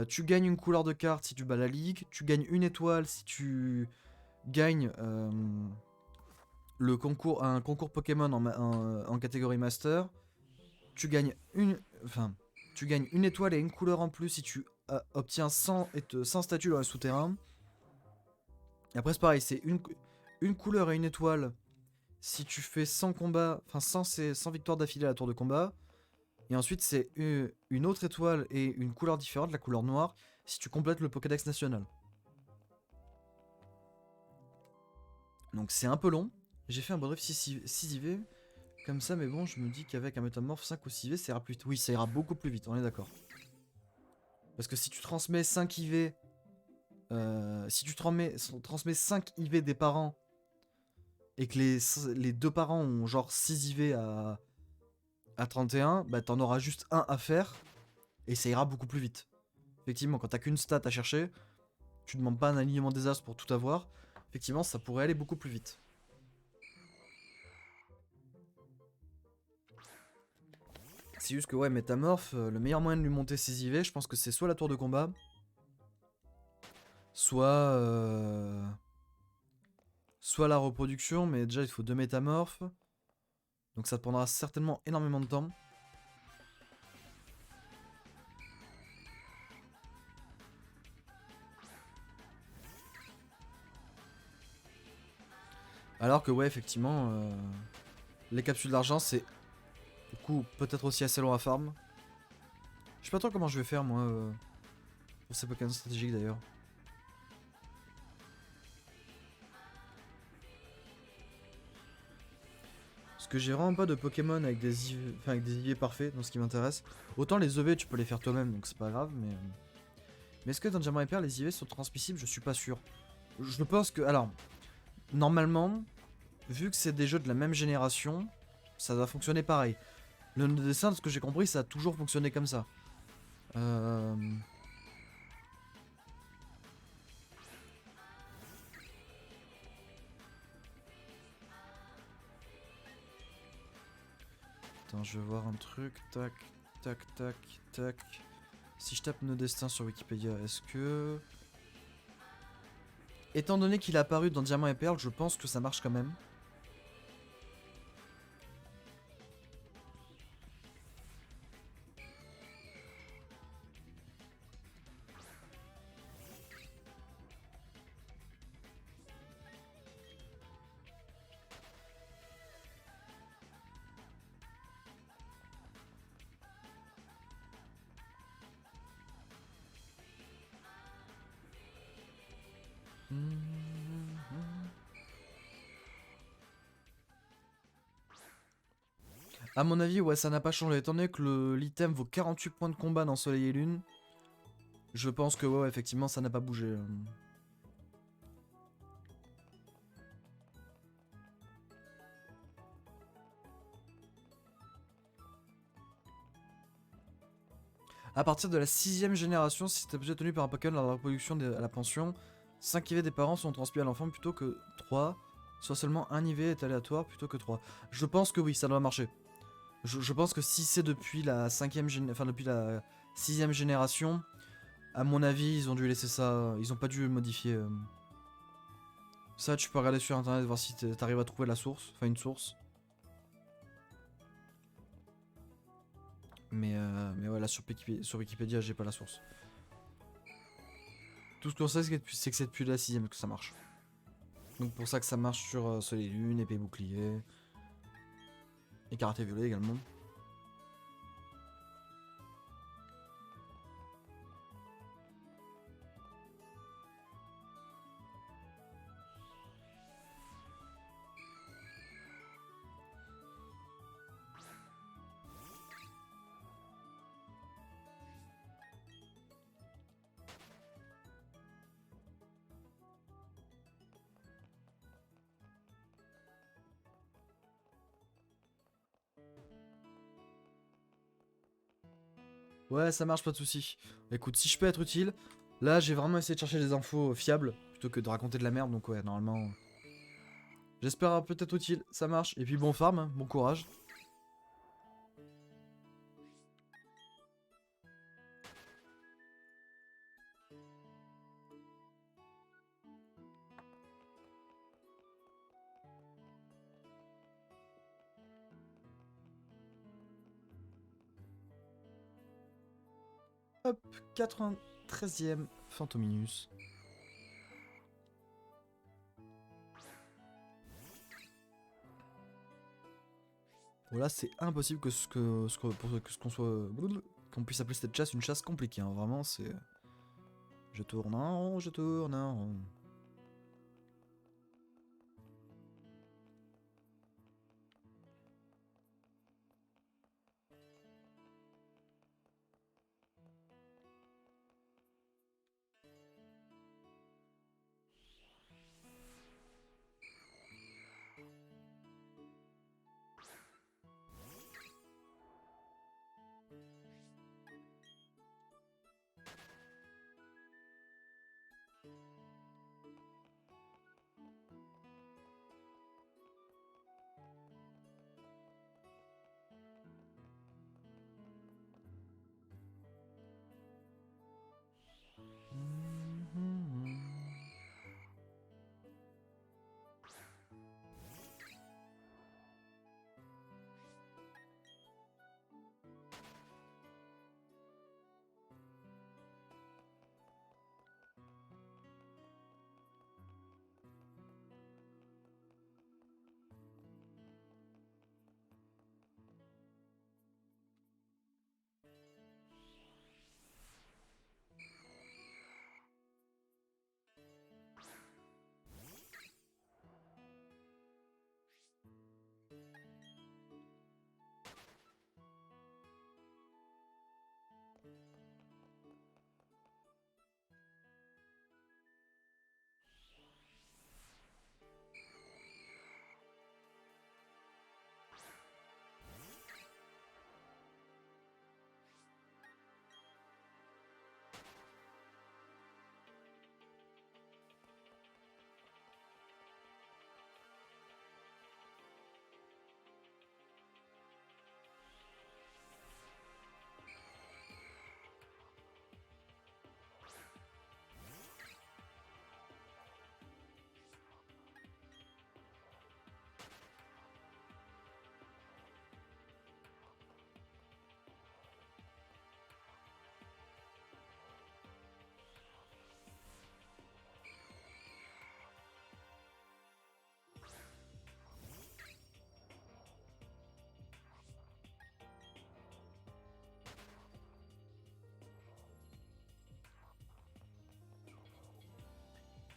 Tu gagnes une couleur de carte si tu bats la ligue. Tu gagnes une étoile si tu gagnes un concours Pokémon en catégorie Master. Tu gagnes tu gagnes une étoile et une couleur en plus si tu obtiens 100 statues dans le souterrain. Et après c'est pareil, c'est une couleur et une étoile si tu fais 100 combats, enfin 100 victoires d'affilée à la tour de combat. Et ensuite, c'est une autre étoile et une couleur différente, la couleur noire, si tu complètes le Pokédex national. Donc c'est un peu long. J'ai fait un bref 6 IV comme ça, mais bon, je me dis qu'avec un métamorphe 5 ou 6 IV, ça ira plus vite. Oui, ça ira beaucoup plus vite, on est d'accord. Parce que si tu transmets 5 IV, si tu transmets 5 IV des parents, et que les deux parents ont genre 6 IV à 31, bah t'en auras juste un à faire, et ça ira beaucoup plus vite. Effectivement, quand t'as qu'une stat à chercher, tu demandes pas un alignement des as pour tout avoir. Effectivement, ça pourrait aller beaucoup plus vite. C'est juste que ouais, Métamorphe, le meilleur moyen de lui monter ses IV, je pense que c'est soit la tour de combat, soit la reproduction, mais déjà il faut 2 métamorphes. Donc ça te prendra certainement énormément de temps. Alors que ouais, effectivement, les capsules d'argent, c'est du coup peut-être aussi assez long à farm. Je sais pas trop comment je vais faire moi pour ces Pokémon stratégiques d'ailleurs. Parce que j'ai vraiment pas de Pokémon avec des IV parfaits dans ce qui m'intéresse. Autant les EV tu peux les faire toi-même donc c'est pas grave, mais est-ce que dans Diamant et Perle les IV sont transmissibles? Je suis pas sûr. Je pense que. Alors, normalement, vu que c'est des jeux de la même génération, ça va fonctionner pareil. Le dessin, de ce que j'ai compris, ça a toujours fonctionné comme ça. Attends, je vais voir un truc. Tac, tac, tac, tac. Si je tape nos destins sur Wikipédia, est-ce que... Étant donné qu'il est apparu dans Diamant et Perle, je pense que ça marche quand même. À mon avis, ouais, ça n'a pas changé. Étant donné que l'item vaut 48 points de combat dans Soleil et Lune, je pense que ouais, effectivement, ça n'a pas bougé. À partir de la 6ème génération, si c'est objet tenu par un Pokémon lors de la reproduction à la pension, 5 IV des parents sont transmis à l'enfant plutôt que 3, soit seulement un IV est aléatoire plutôt que 3. Je pense que oui, ça doit marcher. Je pense que si c'est depuis la 5ème enfin depuis la 6ème génération, à mon avis, ils ont dû laisser ça, ils ont pas dû le modifier. Ça, tu peux regarder sur internet, voir si t'arrives à trouver la source, enfin une source. Mais voilà, sur Wikipédia, j'ai pas la source. Tout ce qu'on sait, c'est que c'est depuis la 6ème que ça marche. Donc pour ça que ça marche sur Soleil et Lune, épée bouclier. Et karaté violet également. Ouais, ça marche, pas de soucis. Écoute, si je peux être utile, là j'ai vraiment essayé de chercher des infos fiables plutôt que de raconter de la merde, donc ouais, normalement. J'espère peut-être utile, ça marche. Et puis bon farm, hein, bon courage. Hop, 93e Phantominus. Voilà, c'est impossible que qu'on soit qu'on puisse appeler cette chasse une chasse compliquée. Hein. Vraiment, c'est je tourne en rond, je tourne en rond.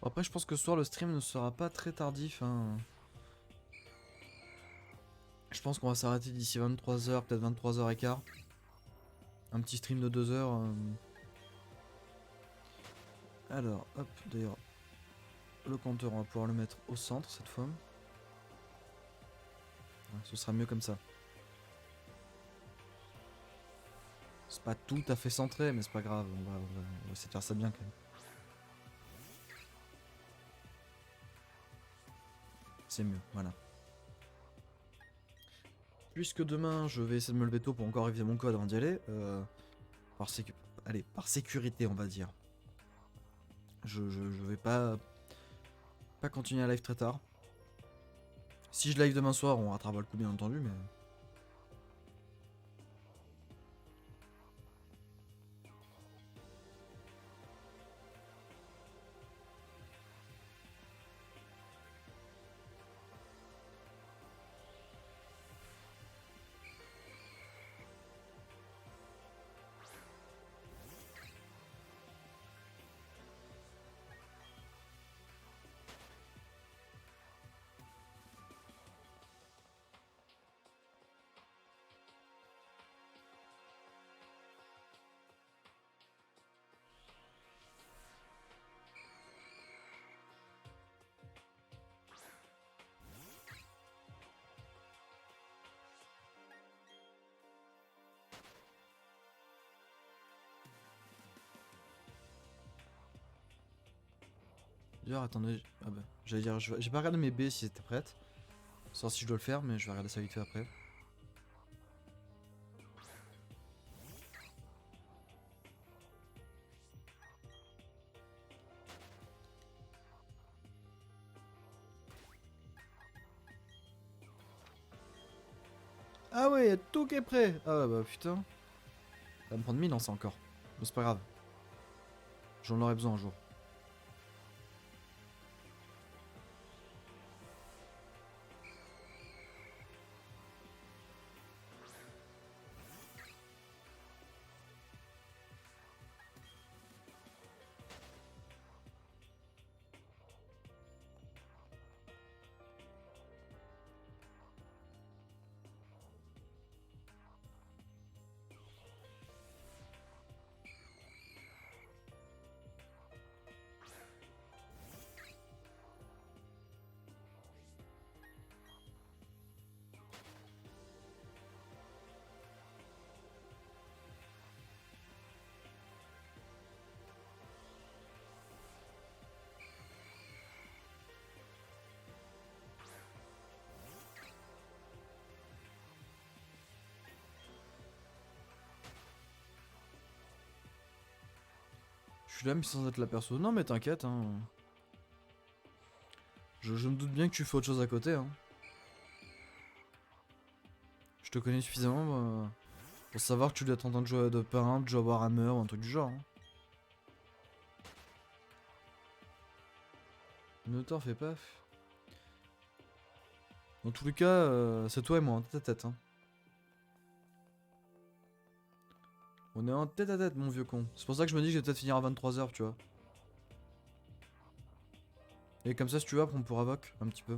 Bon, après, je pense que ce soir le stream ne sera pas très tardif. Hein. Je pense qu'on va s'arrêter d'ici 23h, peut-être 23h15. Un petit stream de 2 heures. Alors, hop, d'ailleurs, le compteur, on va pouvoir le mettre au centre cette fois. Ouais, ce sera mieux comme ça. C'est pas tout à fait centré, mais c'est pas grave, on va essayer de faire ça bien quand même. C'est mieux, voilà. Puisque demain, je vais essayer de me lever tôt pour encore réviser mon code avant d'y aller, par sécurité, on va dire. Je vais pas continuer à live très tard. Si je live demain soir, on rattrapera le coup, bien entendu, mais... D'ailleurs, attendez. Ah bah, j'allais dire, j'ai pas regardé mes baies si c'était prêtes. Savoir si je dois le faire, mais je vais regarder ça vite fait après. Ah ouais, y a tout qui est prêt. Ah bah putain. Ça va me prendre 1000 ans ça encore. Mais c'est pas grave. J'en aurai besoin un jour. Je suis là mais sans être la perso. Non mais t'inquiète hein. Je me doute bien que tu fais autre chose à côté hein. Je te connais suffisamment pour savoir que tu dois être en train de jouer de pain, de jouer à Warhammer ou un truc du genre. Hein. Ne t'en fais pas. Dans tous les cas, c'est toi et moi, en tête à tête. Hein. On est en tête à tête, mon vieux con. C'est pour ça que je me dis que je vais peut-être finir à 23h, tu vois. Et comme ça, si tu veux, après on pourra voc un petit peu.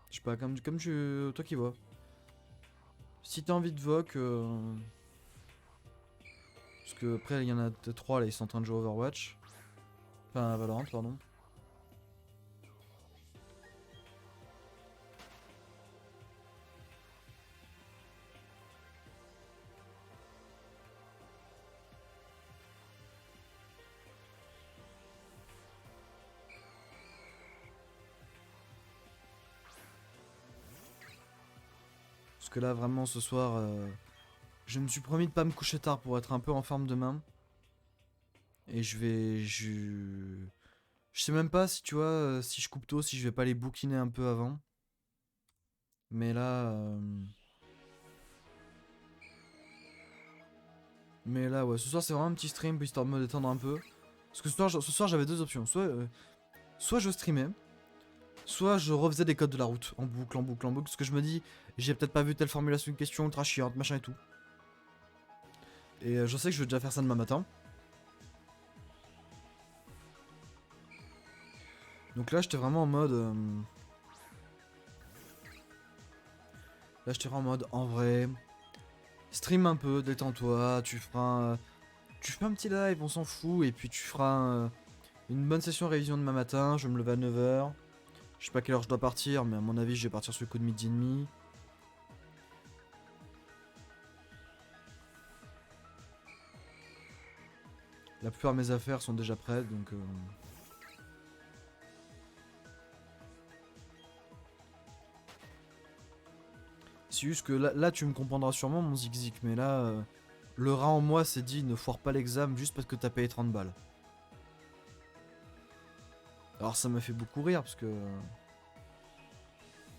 Je sais pas, comme tu. Toi qui vois. Si t'as envie de voc. Parce que après, il y en a 3 là, ils sont en train de jouer Overwatch. Enfin, Valorant, pardon. Parce que là, vraiment, ce soir, je me suis promis de pas me coucher tard pour être un peu en forme demain. Et je vais. Je sais même pas si tu vois, si je coupe tôt, si je vais pas les bouquiner un peu avant. Mais là. Mais là, ouais, ce soir, c'est vraiment un petit stream, histoire de me détendre un peu. Parce que ce soir j'avais deux options. Soit je streamais, soit je refaisais des codes de la route, en boucle, en boucle, en boucle. Parce que je me dis, j'ai peut-être pas vu telle formulation de question ultra chiante, machin et tout. Et je sais que je vais déjà faire ça demain matin. Donc là, j'étais vraiment en mode. Là, j'étais vraiment en mode, en vrai. Stream un peu, détends-toi, tu feras un petit live, on s'en fout, et puis tu feras une bonne session révision demain matin, je vais me lever à 9h. Je sais pas quelle heure je dois partir, mais à mon avis, je vais partir sur le coup de midi et demi. La plupart de mes affaires sont déjà prêtes, donc... C'est juste que là, tu me comprendras sûrement, mon zigzag, mais là, le rat en moi s'est dit ne foire pas l'examen juste parce que t'as payé 30 balles. Alors ça m'a fait beaucoup rire, parce que...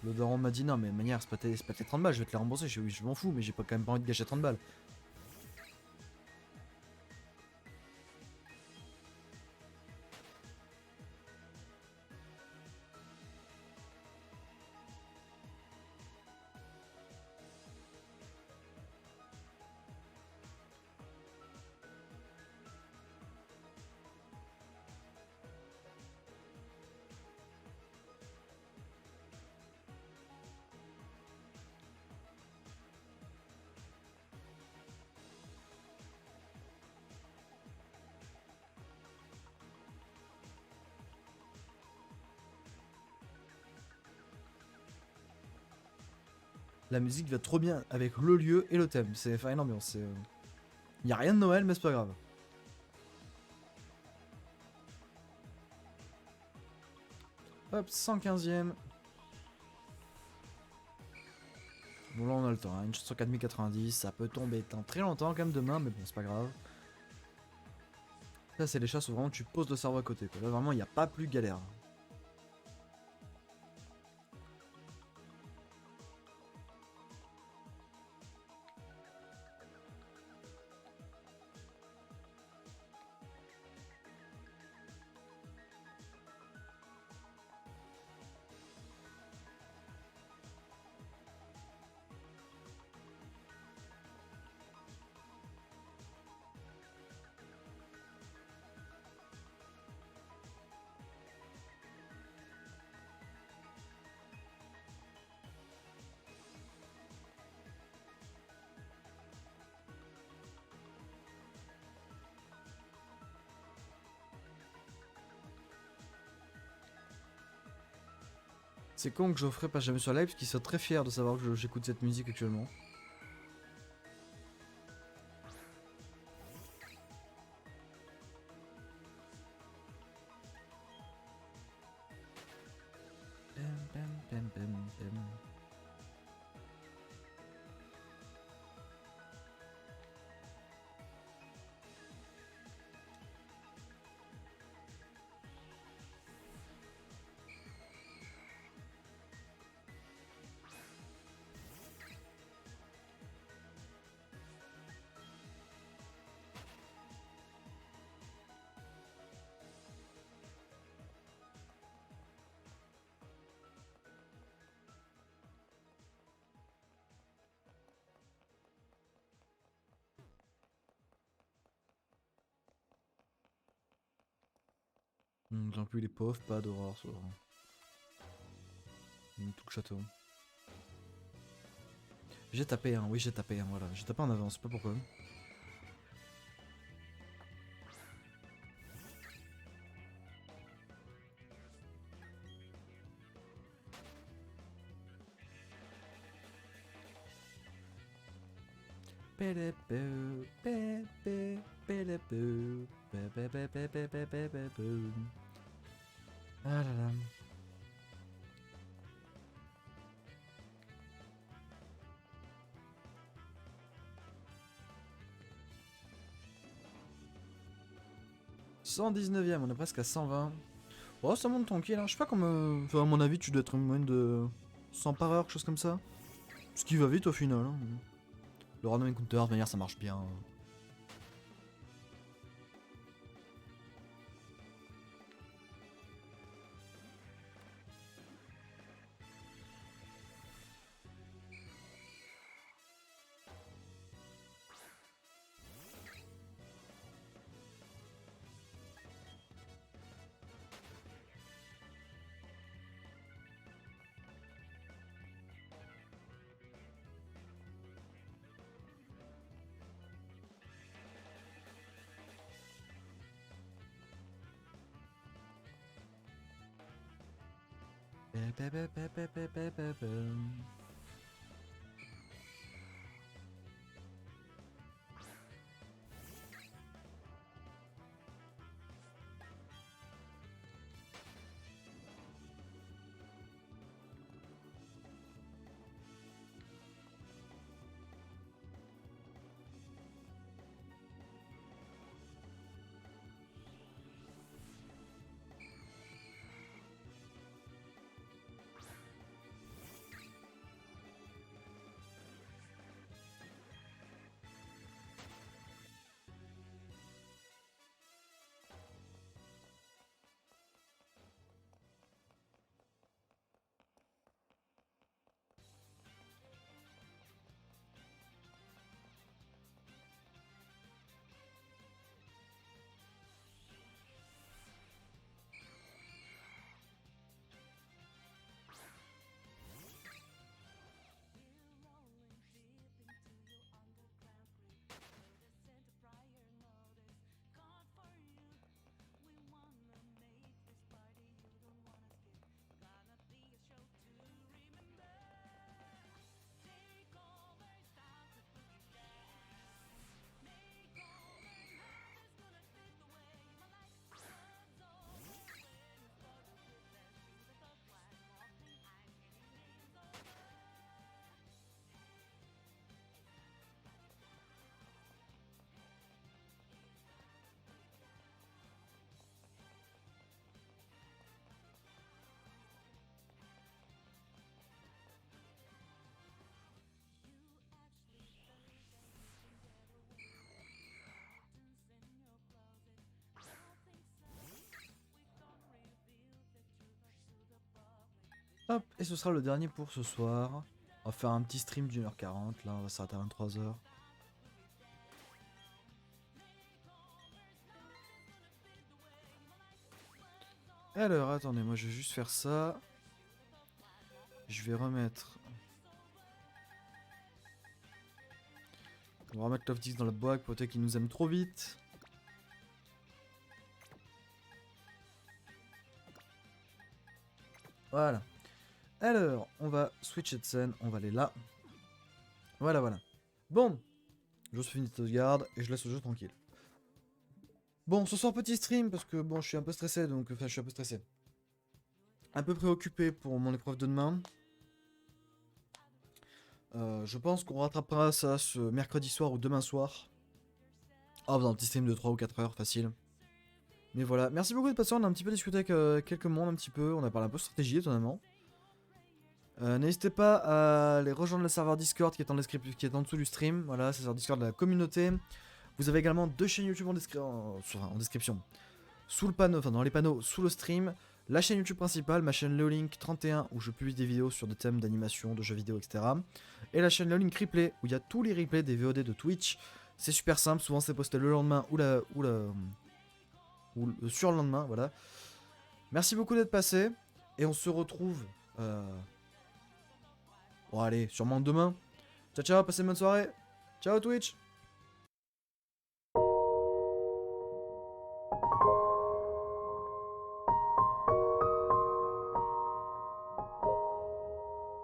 le daron m'a dit non, mais manière, c'est pas tes 30 balles, je vais te les rembourser. Je dis oui, je m'en fous, mais j'ai pas quand même pas envie de gâcher 30 balles. La musique va trop bien avec le lieu et le thème. C'est faire une ambiance. Y a rien de Noël, mais c'est pas grave. Hop, 115ème. Bon là on a le temps, hein. Une chance sur 4090, ça peut tomber dans très longtemps quand même demain, mais bon c'est pas grave. Ça c'est les chasses où vraiment tu poses le cerveau à côté, quoi. Là vraiment il n'y a pas plus galère. C'est con que Geoffrey passe jamais sur live parce qu'il serait très fier de savoir que j'écoute cette musique actuellement. Pem, pem, pem, pem, pem. Tant plus les pauvres, pas d'horreur sur tout le château. J'ai tapé un, oui j'ai tapé un, voilà. J'ai tapé en avance, pas pourquoi. Ah là là. « 119ème, on est presque à 120. Oh, ça monte tranquille, hein. Je sais pas comment... Enfin, à mon avis, tu dois être une moyenne de 100 par heure, quelque chose comme ça. Ce qui va vite au final. Hein. Le random encounter, de manière, ça marche bien. Hop, et ce sera le dernier pour ce soir. On va faire un petit stream d'1h40, là on va s'arrêter à 23h. Alors, attendez, moi je vais juste faire ça. Je vais remettre... On va remettre Love Dix dans la boîte pour peut-être qu'il nous aime trop vite. Voilà. Alors, on va switcher de scène, on va aller là. Voilà, voilà. Bon, je fais une sauvegarde et je laisse le jeu tranquille. Bon, ce soir petit stream parce que bon, je suis un peu stressé, donc enfin, je suis un peu stressé. Un peu préoccupé pour mon épreuve de demain. Je pense qu'on rattrapera ça ce mercredi soir ou demain soir. Ah, dans un petit stream de 3 ou 4 heures, facile. Mais voilà, merci beaucoup de passer, on a un petit peu discuté avec quelques mondes, un petit peu, on a parlé un peu stratégie étonnamment. N'hésitez pas à aller rejoindre le serveur Discord qui est en dessous du stream, voilà, c'est le serveur Discord de la communauté. Vous avez également 2 chaînes YouTube en description. Sous le panneau, enfin dans les panneaux, sous le stream. La chaîne YouTube principale, ma chaîne Leolink31 où je publie des vidéos sur des thèmes d'animation, de jeux vidéo, etc. Et la chaîne Leolink Replay où il y a tous les replays des VOD de Twitch. C'est super simple, souvent c'est posté le lendemain ou le surlendemain, voilà. Merci beaucoup d'être passé et on se retrouve... Bon allez, sûrement demain. Ciao ciao, passez une bonne soirée. Ciao Twitch.